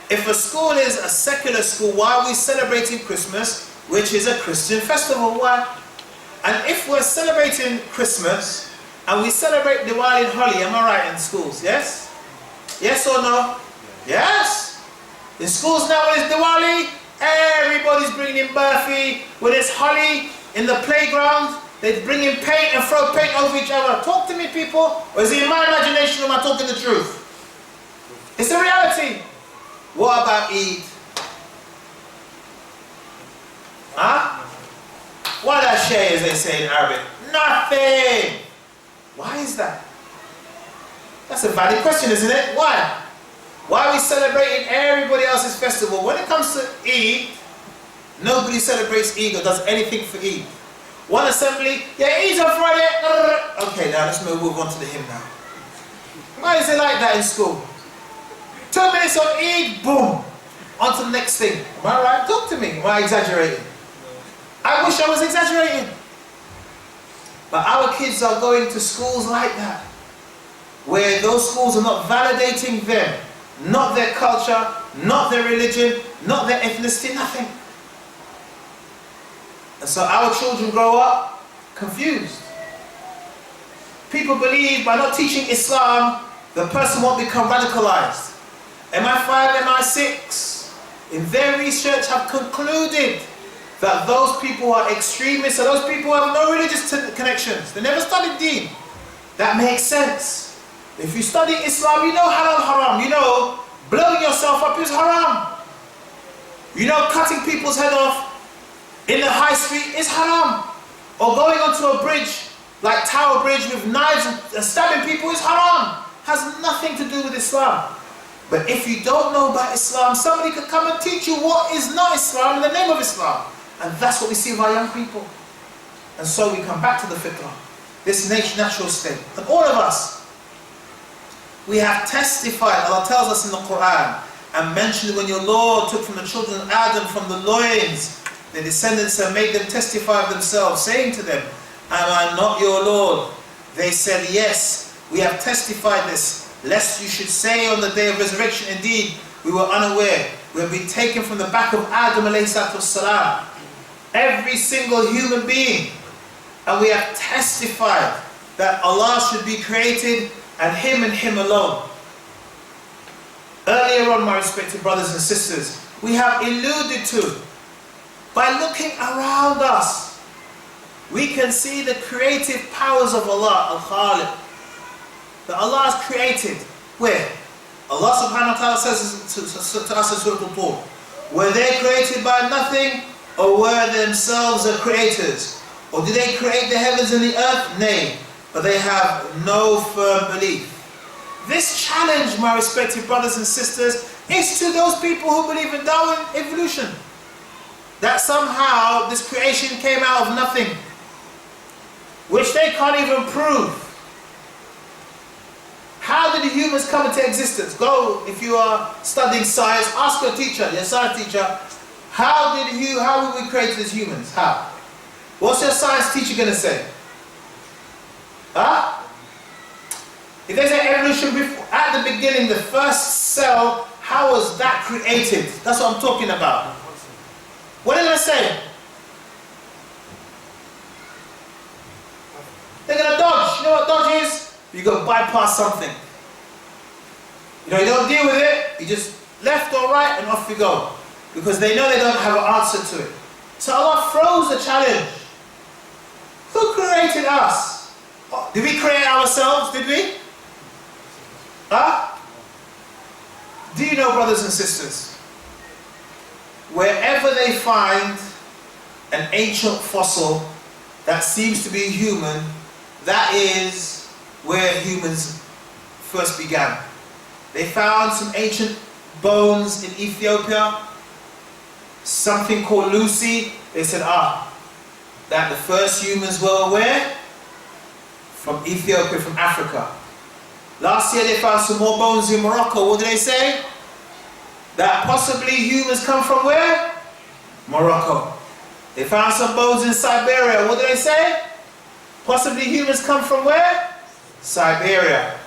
If a school is a secular school, why are we celebrating Christmas, which is a Christian festival? Why? And if we're celebrating Christmas, and we celebrate Diwali and Holi, am I right, in schools? Yes? Yes or no? Yes! In schools now, when it's Diwali, everybody's bringing in Burfi. When it's Holi, in the playground, they bring in paint and throw paint over each other. Talk to me, people. Or is it in my imagination, or am I talking the truth? It's the reality. What about Eid? Huh? What are shay, as they say in Arabic? Nothing! Why is that? That's a valid question, isn't it? Why? Why are we celebrating everybody else's festival? When it comes to Eid, nobody celebrates Eid or does anything for Eid. One assembly, yeah, Eid's on Friday. Okay, now let's move on to the hymn now. Why is it like that in school? 2 minutes on Eid, boom, on to the next thing. Am I right? Talk to me. Am I exaggerating? I wish I was exaggerating. But our kids are going to schools like that, where those schools are not validating them, not their culture, not their religion, not their ethnicity, nothing. And so our children grow up confused. people believe by not teaching Islam, the person won't become radicalized. MI5, MI6, in their research have concluded that those people are extremists, and those people have no religious connections. They never studied deen. That makes sense. If you study Islam, you know halal haram. You know blowing yourself up is haram. You know cutting people's head off in the high street is haram. Or going onto a bridge, like Tower Bridge, with knives and stabbing people is haram. Has nothing to do with Islam. But if you don't know about Islam, somebody could come and teach you what is not Islam in the name of Islam. And that's what we see with our young people. And so we come back to the fitrah, this natural state. And all of us, we have testified, Allah tells us in the Quran, and mentioned when your Lord took from the children of Adam from the loins, the descendants, and made them testify of themselves, saying to them, am I not your Lord? They said, yes, we have testified this, lest you should say on the day of resurrection, indeed, we were unaware. We have been taken from the back of Adam alayhi salatu wassalam, every single human being, and we have testified that Allah should be created and Him alone. Earlier on, my respected brothers and sisters, we have alluded to, by looking around us, we can see the creative powers of Allah, Al-Khaliq, that Allah has created. Where? Allah subhanahu wa ta'ala says to us in Surah Al-Tur, were they created by nothing, or were themselves the creators? Or did they create the heavens and the earth? Nay, but they have no firm belief. This challenge, my respected brothers and sisters, is to those people who believe in Darwin evolution. That somehow this creation came out of nothing, which they can't even prove. How did the humans come into existence? Go, if you are studying science, ask your teacher, your science teacher, how were we created as humans? How? What's your science teacher going to say? Huh? If they say evolution, at the beginning, the first cell, how was that created? That's what I'm talking about. What are they going to say? They're going to dodge. You know what dodge is? You go bypass something. You know, you don't deal with it, you just left or right and off you go. Because they know they don't have an answer to it. So Allah throws the challenge. Who created us? Did we create ourselves? Did we? Huh? Do you know, brothers and sisters, wherever they find an ancient fossil that seems to be human, that is where humans first began. They found some ancient bones in Ethiopia, something called Lucy. They said, that the first humans were where? From Ethiopia, from Africa. Last year they found some more bones in Morocco. What did they say? That possibly humans come from where? Morocco. They found some bones in Siberia. What did they say? Possibly humans come from where? Siberia.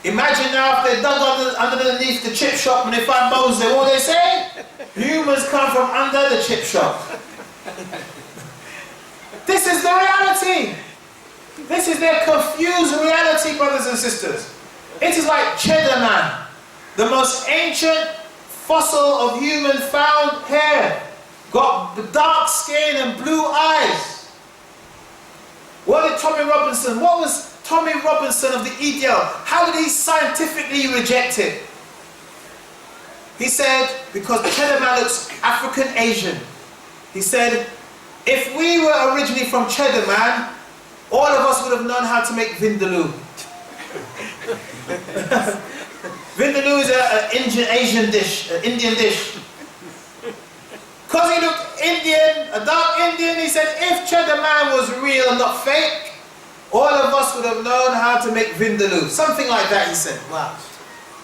Imagine now if they dug underneath the chip shop and they find bones there. What do they say? Humans come from under the chip shop. This is the reality. This is their confused reality, brothers and sisters. It is like Cheddar Man, the most ancient fossil of human found here. Got dark skin and blue eyes. What was Tommy Robinson of the ETHEISM? How did he scientifically reject it? He said, because Cheddar Man looks African Asian. He said, if we were originally from Cheddar Man, all of us would have known how to make vindaloo. Vindaloo is an Indian dish. Because he looked Indian, a dark Indian, he said, if Cheddar Man was real and not fake, all of us would have known how to make vindaloo. Something like that, he said. Wow.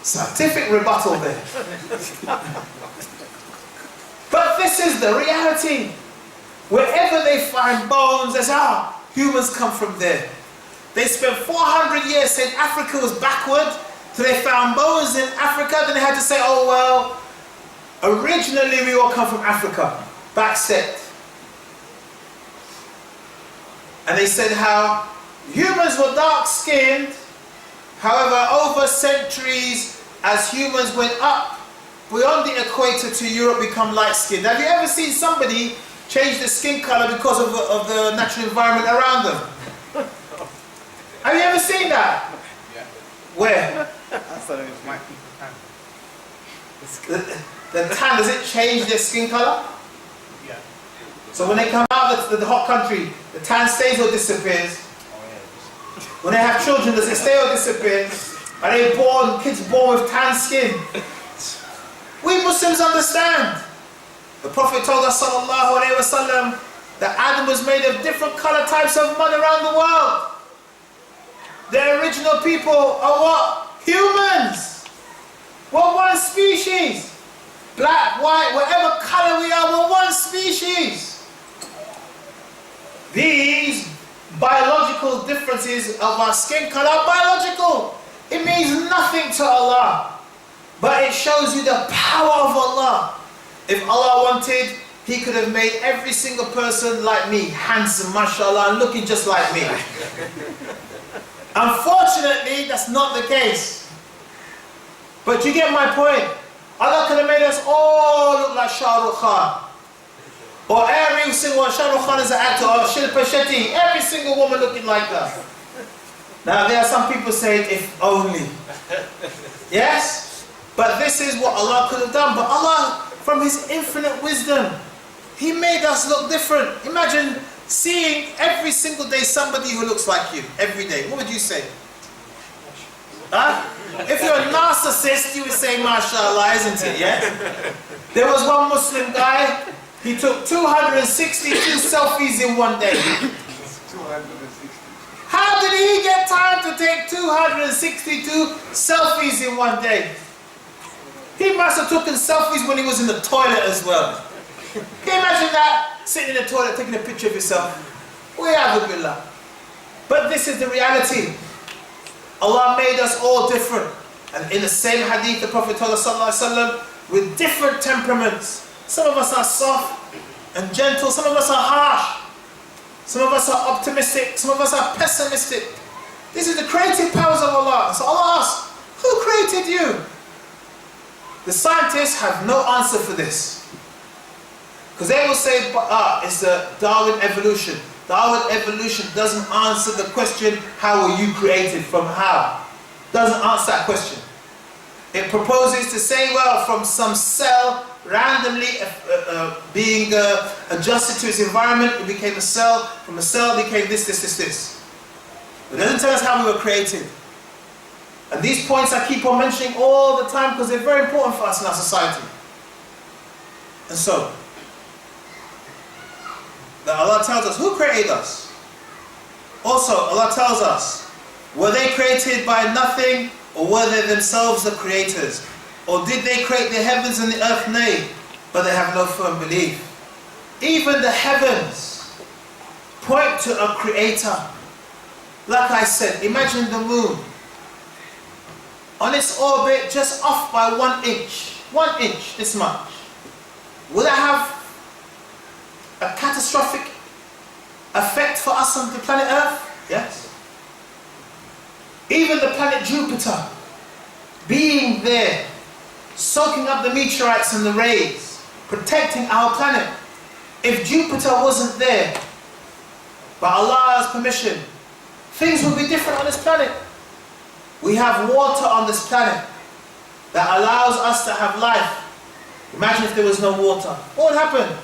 Scientific rebuttal there. But this is the reality. Wherever they find bones, they say, humans come from there. They spent 400 years saying Africa was backward, so they found bones in Africa, then they had to say, oh well, originally we all come from Africa, backset. And they said how Humans were dark-skinned. However, over centuries, as humans went up beyond the equator to Europe, become light-skinned. Have you ever seen somebody change their skin color because of the natural environment around them? Have you ever seen that? Yeah. Where? I thought it was my time. The tan, does it change their skin color? Yeah. So when they come out of the hot country, the tan stays or disappears? Oh yeah. When they have children, does it stay or disappear? Are they born, kids born with tan skin? We Muslims understand. The Prophet told us, sallallahu alaihi wasallam, that Adam was made of different color types of mud around the world. The original people are what? Humans. We're one species. Black, white, whatever color we are, we're one species. These biological differences of our skin color are biological. It means nothing to Allah. But it shows you the power of Allah. If Allah wanted, He could have made every single person like me, handsome, mashallah, and looking just like me. Unfortunately, that's not the case. But you get my point. Allah could have made us all look like Shah Rukh Khan. Or every single one, Shah Rukh Khan is an actor, or Shilpa Shetty, every single woman looking like that. Now there are some people saying, if only. Yes? But this is what Allah could have done. But Allah, from His infinite wisdom, He made us look different. Imagine seeing every single day somebody who looks like you. Every day. What would you say? Huh? If you're a narcissist, you would say, mashallah, isn't it? Yeah? There was one Muslim guy, he took 262 selfies in one day. 260. How did he get time to take 262 selfies in one day? He must have taken selfies when he was in the toilet as well. Can you imagine that? Sitting in the toilet taking a picture of yourself. Billah. But this is the reality. Allah made us all different. And in the same hadith, the Prophet told us, sallallahu alaihi wasallam, with different temperaments. Some of us are soft and gentle. Some of us are harsh. Some of us are optimistic. Some of us are pessimistic. This is the creative powers of Allah. So Allah asks, who created you? The scientists have no answer for this. Because they will say, it's the Darwin evolution. Darwin evolution doesn't answer the question, how were you created? From how? Doesn't answer that question. It proposes to say, well, from some cell, randomly being adjusted to its environment, it became a cell. From a cell, it became this. It doesn't tell us how we were created. And these points I keep on mentioning all the time because they're very important for us in our society. And so, that Allah tells us, who created us? Also, Allah tells us, were they created by nothing, or were they themselves the creators? Or did they create the heavens and the earth? Nay, but they have no firm belief. Even the heavens point to a creator. Like I said, imagine the moon. On its orbit, just off by 1 inch. 1 inch, this much. Would that have a catastrophic effect for us on the planet Earth? Yes. Even the planet Jupiter, being there, soaking up the meteorites and the rays, protecting our planet. If Jupiter wasn't there, by Allah's permission, things would be different on this planet. We have water on this planet that allows us to have life. Imagine if there was no water. What would happen?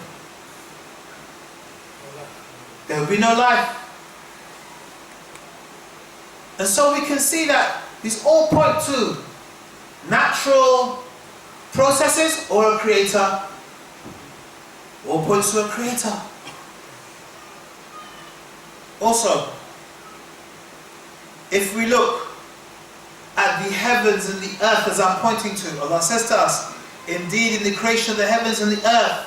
There would be no life. And so we can see that these all point to natural processes or a creator. All points to a creator. Also, if we look at the heavens and the earth as I'm pointing to, Allah says to us, indeed in the creation of the heavens and the earth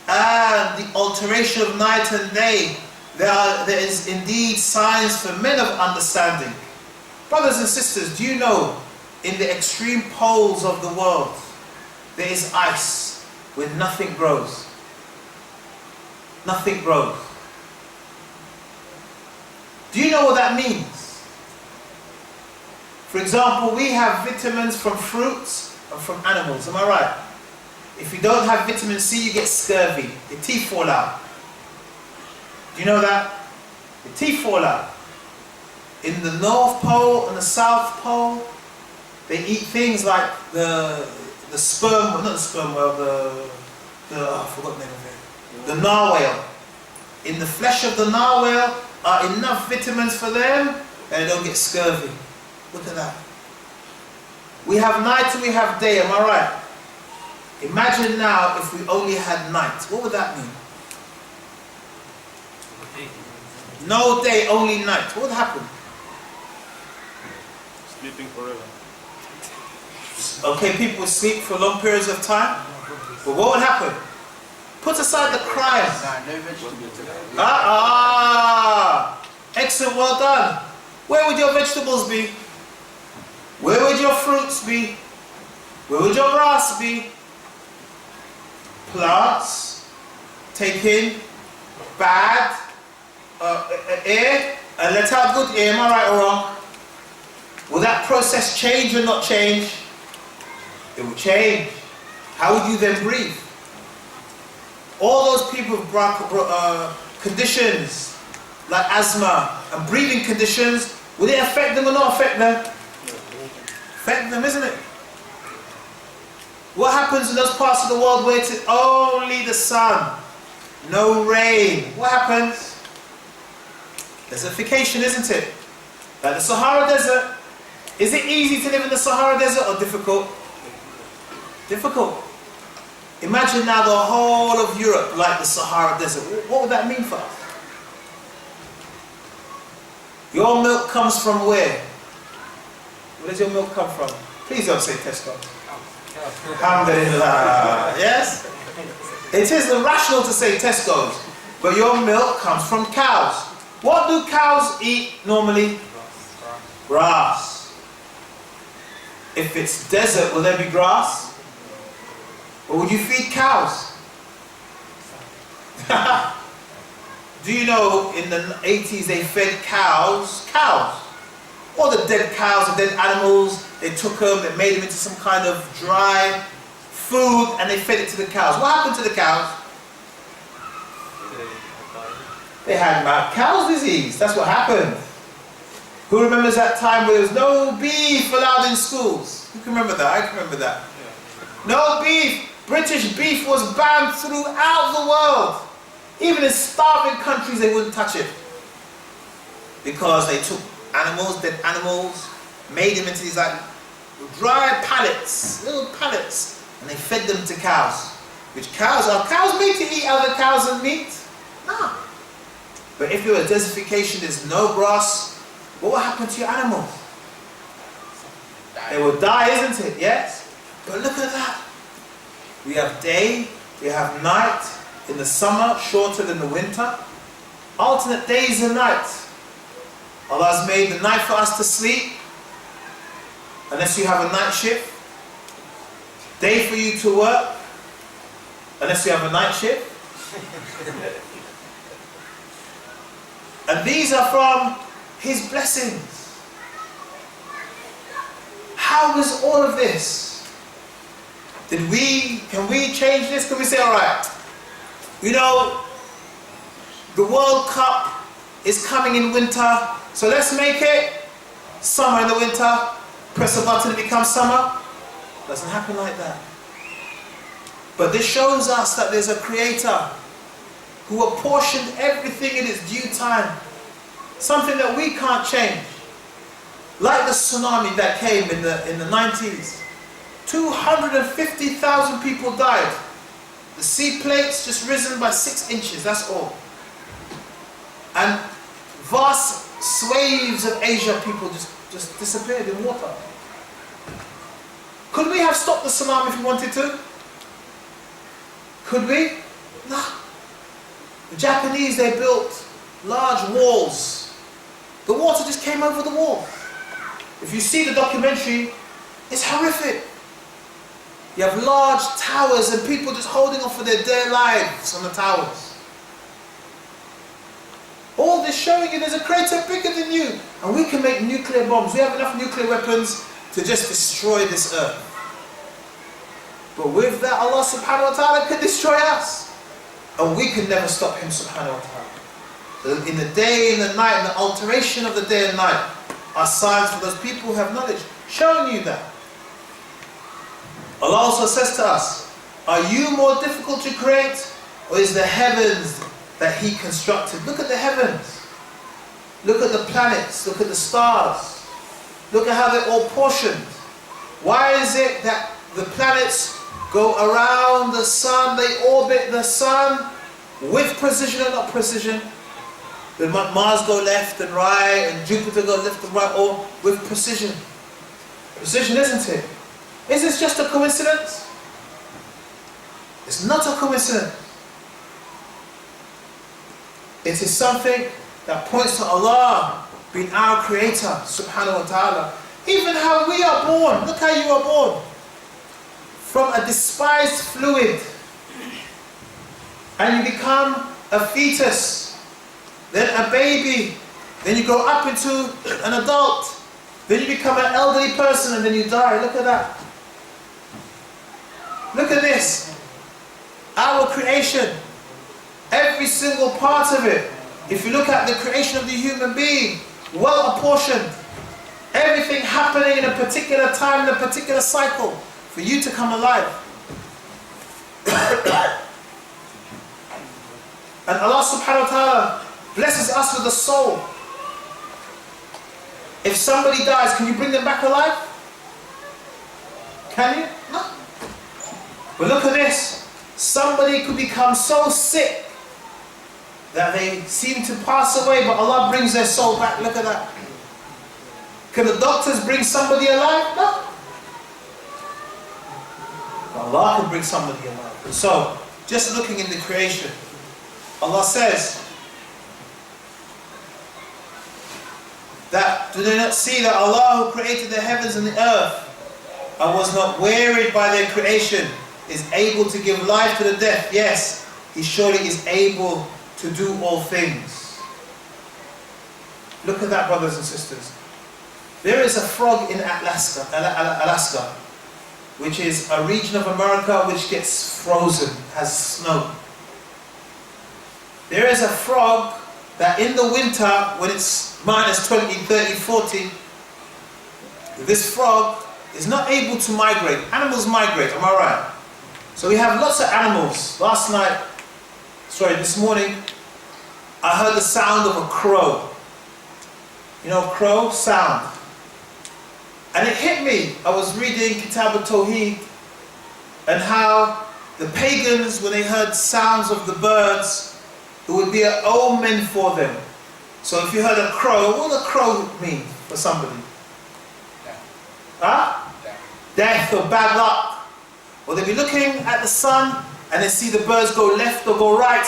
and the alteration of night and day, there is indeed signs for men of understanding. Brothers and sisters, do you know in the extreme poles of the world there is ice where nothing grows? Nothing grows. Do you know what that means? For example, we have vitamins from fruits and from animals, am I right? If you don't have vitamin C, you get scurvy. Your teeth fall out. Do you know that? Your teeth fall out. In the North Pole and the South Pole, they eat things like the sperm, not the sperm whale, I forgot the name of it. The narwhal. In the flesh of the narwhal are enough vitamins for them that they don't get scurvy. Look at that. We have night and we have day, am I right? Imagine now if we only had night. What would that mean? No day, only night. What would happen? Sleeping forever. Okay, people would sleep for long periods of time. But what would happen? Put aside the crime. No vegetables. Excellent, well done. Where would your vegetables be? Where would your fruits be? Where would your grass be? Plants take in bad air and let out good air. Am I right or wrong? Will that process change or not change? It will change. How would you then breathe? All those people with conditions like asthma and breathing conditions, will it affect them or not affect them? Affect them, isn't it? What happens in those parts of the world where it's only the sun, no rain? What happens? Desertification, isn't it? Like the Sahara Desert. Is it easy to live in the Sahara Desert or difficult? Difficult. Imagine now the whole of Europe like the Sahara Desert. What would that mean for us? Your milk comes from where? Where does your milk come from? Please don't say Tesco. Alhamdulillah. Yes? It is irrational to say Tesco's, but your milk comes from cows. What do cows eat normally? Grass. If it's desert, will there be grass? Or would you feed cows? Do you know in the 80s they fed cows? All the dead cows, the dead animals, they took them, they made them into some kind of dry food and they fed it to the cows. What happened to the cows? They had mad cow's disease. That's what happened. Who remembers that time where there was no beef allowed in schools? Who can remember that? I can remember that. No beef. British beef was banned throughout the world. Even in starving countries they wouldn't touch it. Because they took animals, dead animals, made them into these like dry pallets, little pallets, and they fed them to cows. Which cows are cows made to eat other cows and meat? No. But if there was desertification, there's no grass, what will happen to your animals? They will die, isn't it? Yes? But look at that. We have day, we have night. In the summer, shorter than the winter. Alternate days and nights. Allah has made the night for us to sleep, unless you have a night shift. Day for you to work, unless you have a night shift. And these are from His blessings. How is all of this? Can we change this? Can we say, alright, you know, the World Cup is coming in winter, so let's make it summer in the winter, press a button, it becomes summer? Doesn't happen like that. But this shows us that there's a Creator who apportioned everything in its due time. Something that we can't change. Like the tsunami that came in the 90s. 250,000 people died. The sea plates just risen by 6 inches, that's all. And vast swathes of Asia people just disappeared in water. Could we have stopped the tsunami if we wanted to? Could we? No. The Japanese, they built large walls. The water just came over the wall. If you see the documentary, it's horrific. You have large towers and people just holding on for their dear lives on the towers. All this showing you there's a creator bigger than you. And we can make nuclear bombs. We have enough nuclear weapons to just destroy this earth. But with that, Allah subhanahu wa ta'ala can destroy us. And we can never stop him subhanahu wa ta'ala. So in the day and the night, and the alteration of the day and night, are signs for those people who have knowledge, showing you that. Allah also says to us, are you more difficult to create, or is the heavens that he constructed? Look at the heavens. Look at the planets. Look at the stars. Look at how they're all portioned. Why is it that the planets go around the sun, they orbit the sun with precision or not precision? Then Mars go left and right, and Jupiter go left and right, all with precision. Precision, isn't it? Is this just a coincidence? It's not a coincidence. It is something that points to Allah being our creator, subhanahu wa ta'ala. Even how we are born. Look how you are born. From a despised fluid. And you become a fetus. Then a baby. Then you grow up into an adult. Then you become an elderly person and then you die. Look at that. Look at this. Our creation. Every single part of it. If you look at the creation of the human being, well apportioned. Everything happening in a particular time, in a particular cycle, for you to come alive. And Allah subhanahu wa ta'ala blesses us with a soul. If somebody dies, can you bring them back alive? Can you? No. But look at this. Somebody could become so sick that they seem to pass away, but Allah brings their soul back. Look at that. Can the doctors bring somebody alive? No. But Allah can bring somebody alive. And so, just looking in the creation, Allah says that, do they not see that Allah who created the heavens and the earth and was not wearied by their creation is able to give life to the deaf? Yes, He surely is able to do all things. Look at that, brothers and sisters. There is a frog in Alaska, which is a region of America which gets frozen, has snow. There is a frog that in the winter, when it's minus 20, 30, 40, this frog is not able to migrate. Animals migrate, am I right? So we have lots of animals. This morning, I heard the sound of a crow. You know, crow sound. And it hit me. I was reading Kitab al-Tawheed and how the pagans, when they heard sounds of the birds, it would be an omen for them. So if you heard a crow, what would a crow mean for somebody? Death. Huh? Death or bad luck. Or they'd be looking at the sun and they see the birds go left or go right.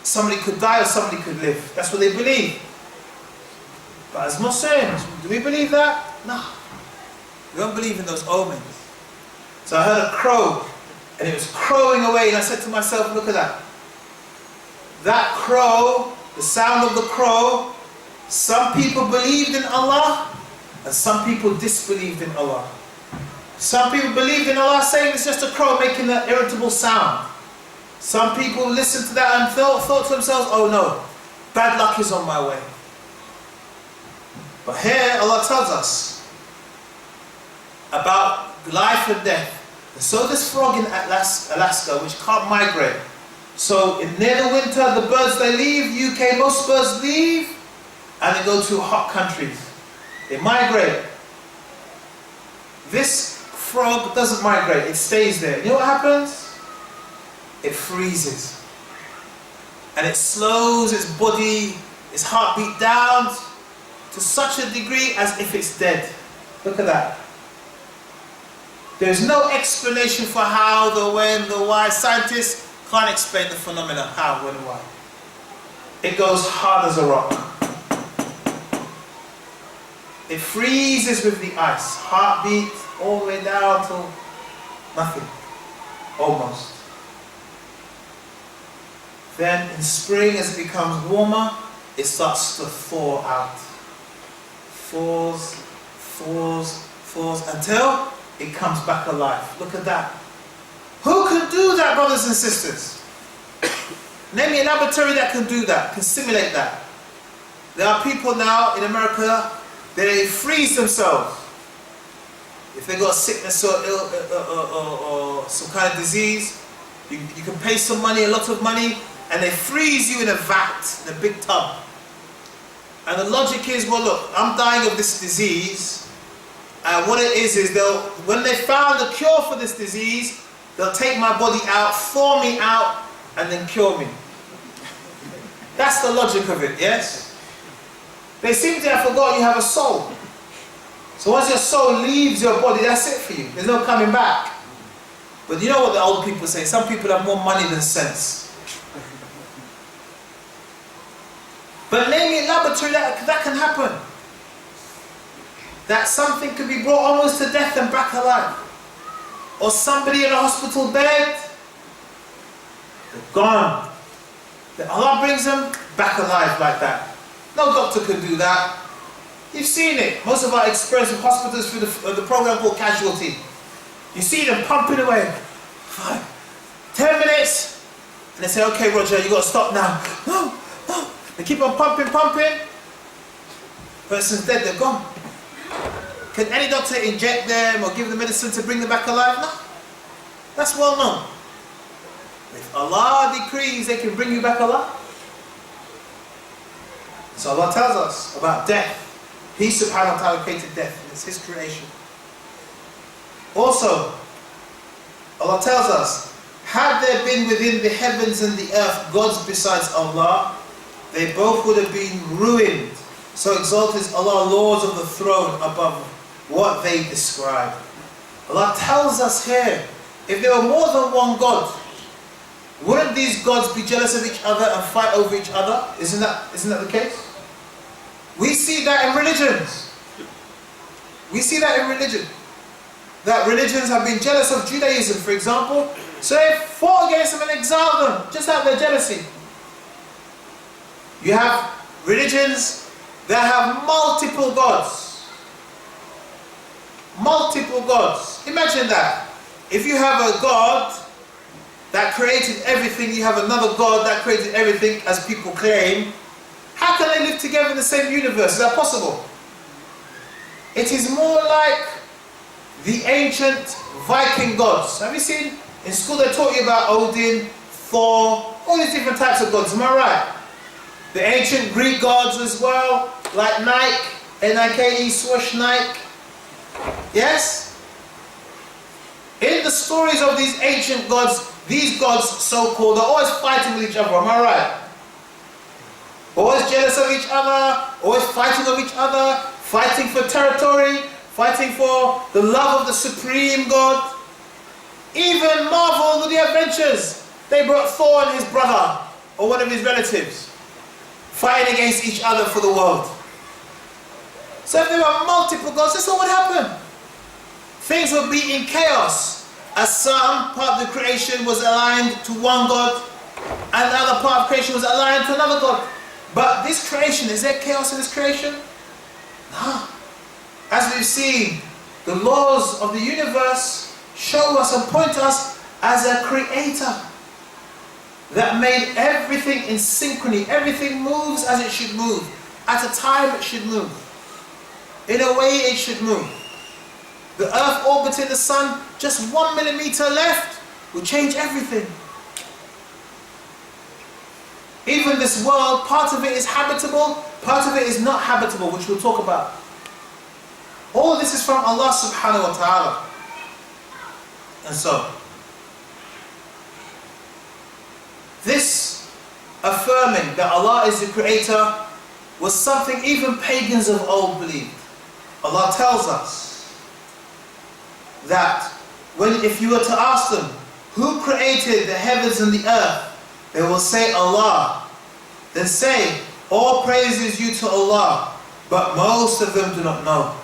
Somebody could die or somebody could live. That's what they believe. But as Muslims, do we believe that? No. We don't believe in those omens. So I heard a crow, and it was crowing away, and I said to myself, look at that. That crow, the sound of the crow, some people believed in Allah, and some people disbelieved in Allah. Some people believed in Allah, saying it's just a crow making an irritable sound. Some people listened to that and thought to themselves, oh no, bad luck is on my way. But here Allah tells us about life and death. And so this frog in Alaska, which can't migrate. So near the winter, the birds, they leave. UK, most birds leave and they go to hot countries. They migrate. This frog doesn't migrate, it stays there. You know what happens? It freezes. And it slows its body, its heartbeat down to such a degree as if it's dead. Look at that. There's no explanation for how, the when, the why. Scientists can't explain the phenomena, how, when, why. It goes hard as a rock. It freezes with the ice. Heartbeat all the way down to nothing. Almost. Then in spring, as it becomes warmer, it starts to thaw out. Thaws, thaws, thaws, until it comes back alive. Look at that. Who can do that, brothers and sisters? Name me a laboratory that can do that, can simulate that. There are people now in America, they freeze themselves. If they got a sickness or some kind of disease, you can pay some money, a lot of money, and they freeze you in a vat, in a big tub. And the logic is, well look, I'm dying of this disease, and what it is when they found a cure for this disease, they'll take my body out, thaw me out, and then cure me. That's the logic of it, yes? They seem to have forgotten you have a soul. So once your soul leaves your body, that's it for you. There's no coming back. But you know what the old people say? Some people have more money than sense. But name me a laboratory that can happen. That something could be brought almost to death and back alive. Or somebody in a hospital bed, they're gone. Then Allah brings them back alive like that. No doctor can do that. You've seen it. Most of our experience with hospitals through the program called Casualty. You see them pumping away. 10 minutes. And they say, okay, Roger, you got to stop now. No, no. They keep on pumping, pumping. Person's dead, they're gone. Can any doctor inject them or give them medicine to bring them back alive? No. That's well known. If Allah decrees, they can bring you back alive. So Allah tells us about death. He subhanahu wa ta'ala created death. It's His creation. Also, Allah tells us, had there been within the heavens and the earth gods besides Allah, they both would have been ruined. So exalted is Allah, Lords of the throne, above what they describe. Allah tells us here, if there were more than one God, wouldn't these gods be jealous of each other and fight over each other? Isn't that the case? We see that in religions. We see that in religion. That religions have been jealous of Judaism, for example, so they fought against them and exiled them, just out of their jealousy. You have religions that have multiple gods. Multiple gods. Imagine that. If you have a God that created everything, you have another God that created everything, as people claim, how can they live together in the same universe? Is that possible? It is more like the ancient Viking gods. Have you seen? In school they taught you about Odin, Thor, all these different types of gods. Am I right? The ancient Greek gods as well, like Nike, N-I-K-E, swoosh Nike. Yes? In the stories of these ancient gods, these gods, so-called, are always fighting with each other. Am I right? Always jealous of each other, always fighting of each other, fighting for territory, fighting for the love of the supreme God. Even Marvel with the Adventures, they brought Thor and his brother, or one of his relatives, fighting against each other for the world. So if there were multiple gods, this is what would happen. Things would be in chaos, as some part of the creation was aligned to one God, and the other part of creation was aligned to another God. But this creation, is there chaos in this creation? No. As we've seen, the laws of the universe show us and point us as a creator that made everything in synchrony. Everything moves as it should move. At a time it should move. In a way it should move. The earth orbiting the sun, just 1 millimeter left, will change everything. Even this world, part of it is habitable, part of it is not habitable, which we'll talk about. All of this is from Allah subhanahu wa ta'ala. And so, this affirming that Allah is the creator was something even pagans of old believed. Allah tells us that if you were to ask them, who created the heavens and the earth? They will say Allah. Then say, all praise is due to Allah, but most of them do not know.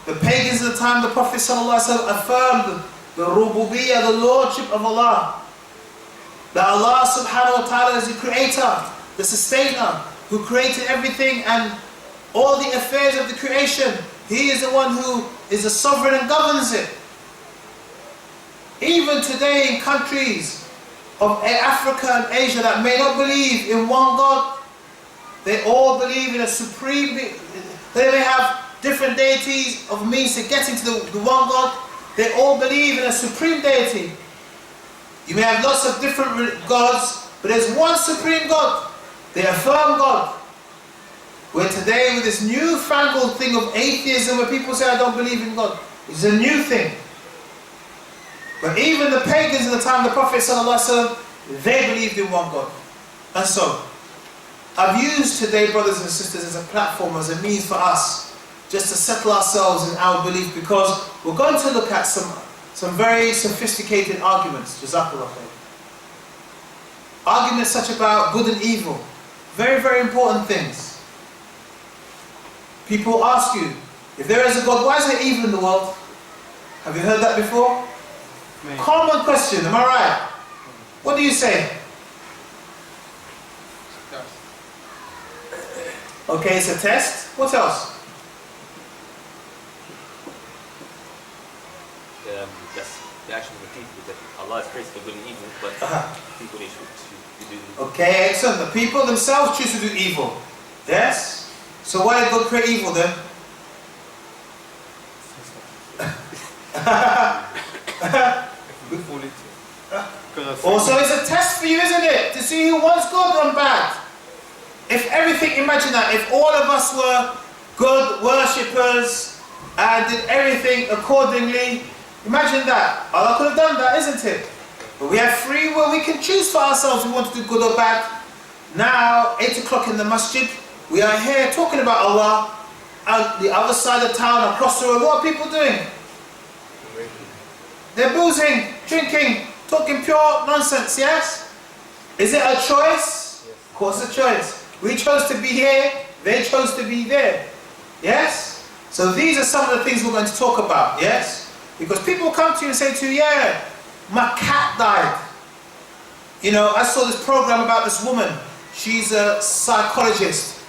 The pagans at the time, the Prophet ﷺ affirmed the rububiyyah, the lordship of Allah. That Allah subhanahu wa ta'ala is the creator, the sustainer, who created everything and all the affairs of the creation. He is the one who is the sovereign and governs it. Even today in countries of Africa and Asia that may not believe in one God, they all believe in a supreme, they may have different deities of means to getting to the one God. They all believe in a supreme deity. You may have lots of different gods, but there's one supreme God. They affirm God. Where today with this newfangled thing of atheism, where people say I don't believe in God, it's a new thing. But even the pagans in the time of the Prophet ﷺ, they believed in one God. And so, I've used today, brothers and sisters, as a platform, as a means for us, just to settle ourselves in our belief, because we're going to look at some very sophisticated arguments. Jazakallah khair. Arguments such about good and evil. Very, very important things. People ask you, if there is a God, why is there evil in the world? Have you heard that before? Maybe. Common question, am I right? What do you say? Okay, it's a test. What else? That's the action of the people, that Allah is created for good and evil, but people they should do. Okay, excellent. The people themselves choose to do evil. Yes? So why did God create evil then? Also, it's a test for you, isn't it? To see who wants good and bad. If everything, imagine that, if all of us were good worshippers and did everything accordingly, imagine that. Allah could have done that, isn't it? But we have free will, we can choose for ourselves if we want to do good or bad. Now, 8 o'clock in the masjid, we are here talking about Allah. Out the other side of town, across the road, what are people doing? They're boozing, drinking, talking pure nonsense, yes? Is it a choice? Of course a choice. We chose to be here, they chose to be there. Yes? So these are some of the things we're going to talk about, yes? Because people come to you and say to you, yeah, my cat died. You know, I saw this program about this woman. She's a psychologist,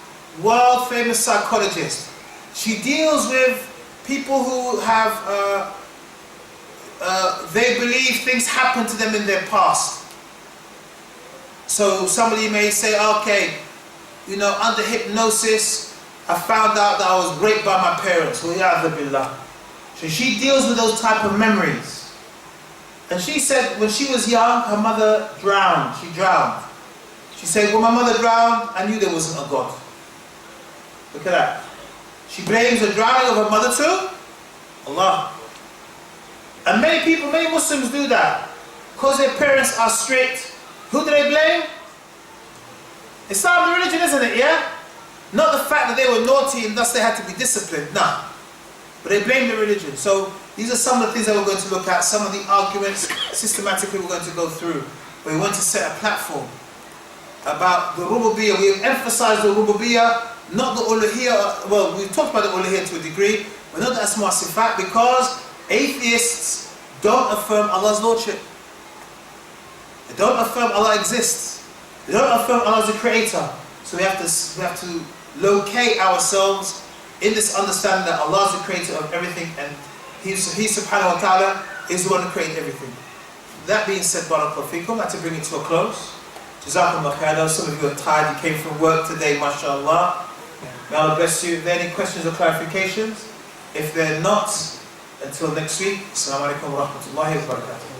world famous psychologist. She deals with people who have, they believe things happened to them in their past. So somebody may say, okay, you know, under hypnosis, I found out that I was raped by my parents. So she deals with those type of memories. And she said when she was young, her mother drowned. She drowned. She said, when my mother drowned, I knew there wasn't a God. Look at that. She blames the drowning of her mother to Allah. And many people, many Muslims do that. Because their parents are strict. Who do they blame? Islam, the religion, isn't it, yeah? Not the fact that they were naughty and thus they had to be disciplined, no. But they blame the religion. So these are some of the things that we're going to look at, some of the arguments systematically we're going to go through. But we want to set a platform about the rububiyyah. We have emphasized the rububiyyah, not the uluhiyyah. Well, we've talked about the uluhiyyah to a degree, but not the asma sifat, because atheists don't affirm Allah's lordship. They don't affirm Allah exists. They don't affirm Allah is the creator. So we have to locate ourselves in this understanding that Allah is the creator of everything, and He subhanahu wa ta'ala is the one who created everything. That being said, barakallahu feekum, I had to bring it to a close. Jazakumullah khairan. Some of you are tired, you came from work today, mashallah. May Allah bless you. If there are any questions or clarifications, if they're not, until next week, assalamu alaikum wa rahmatullahi wa barakatuh.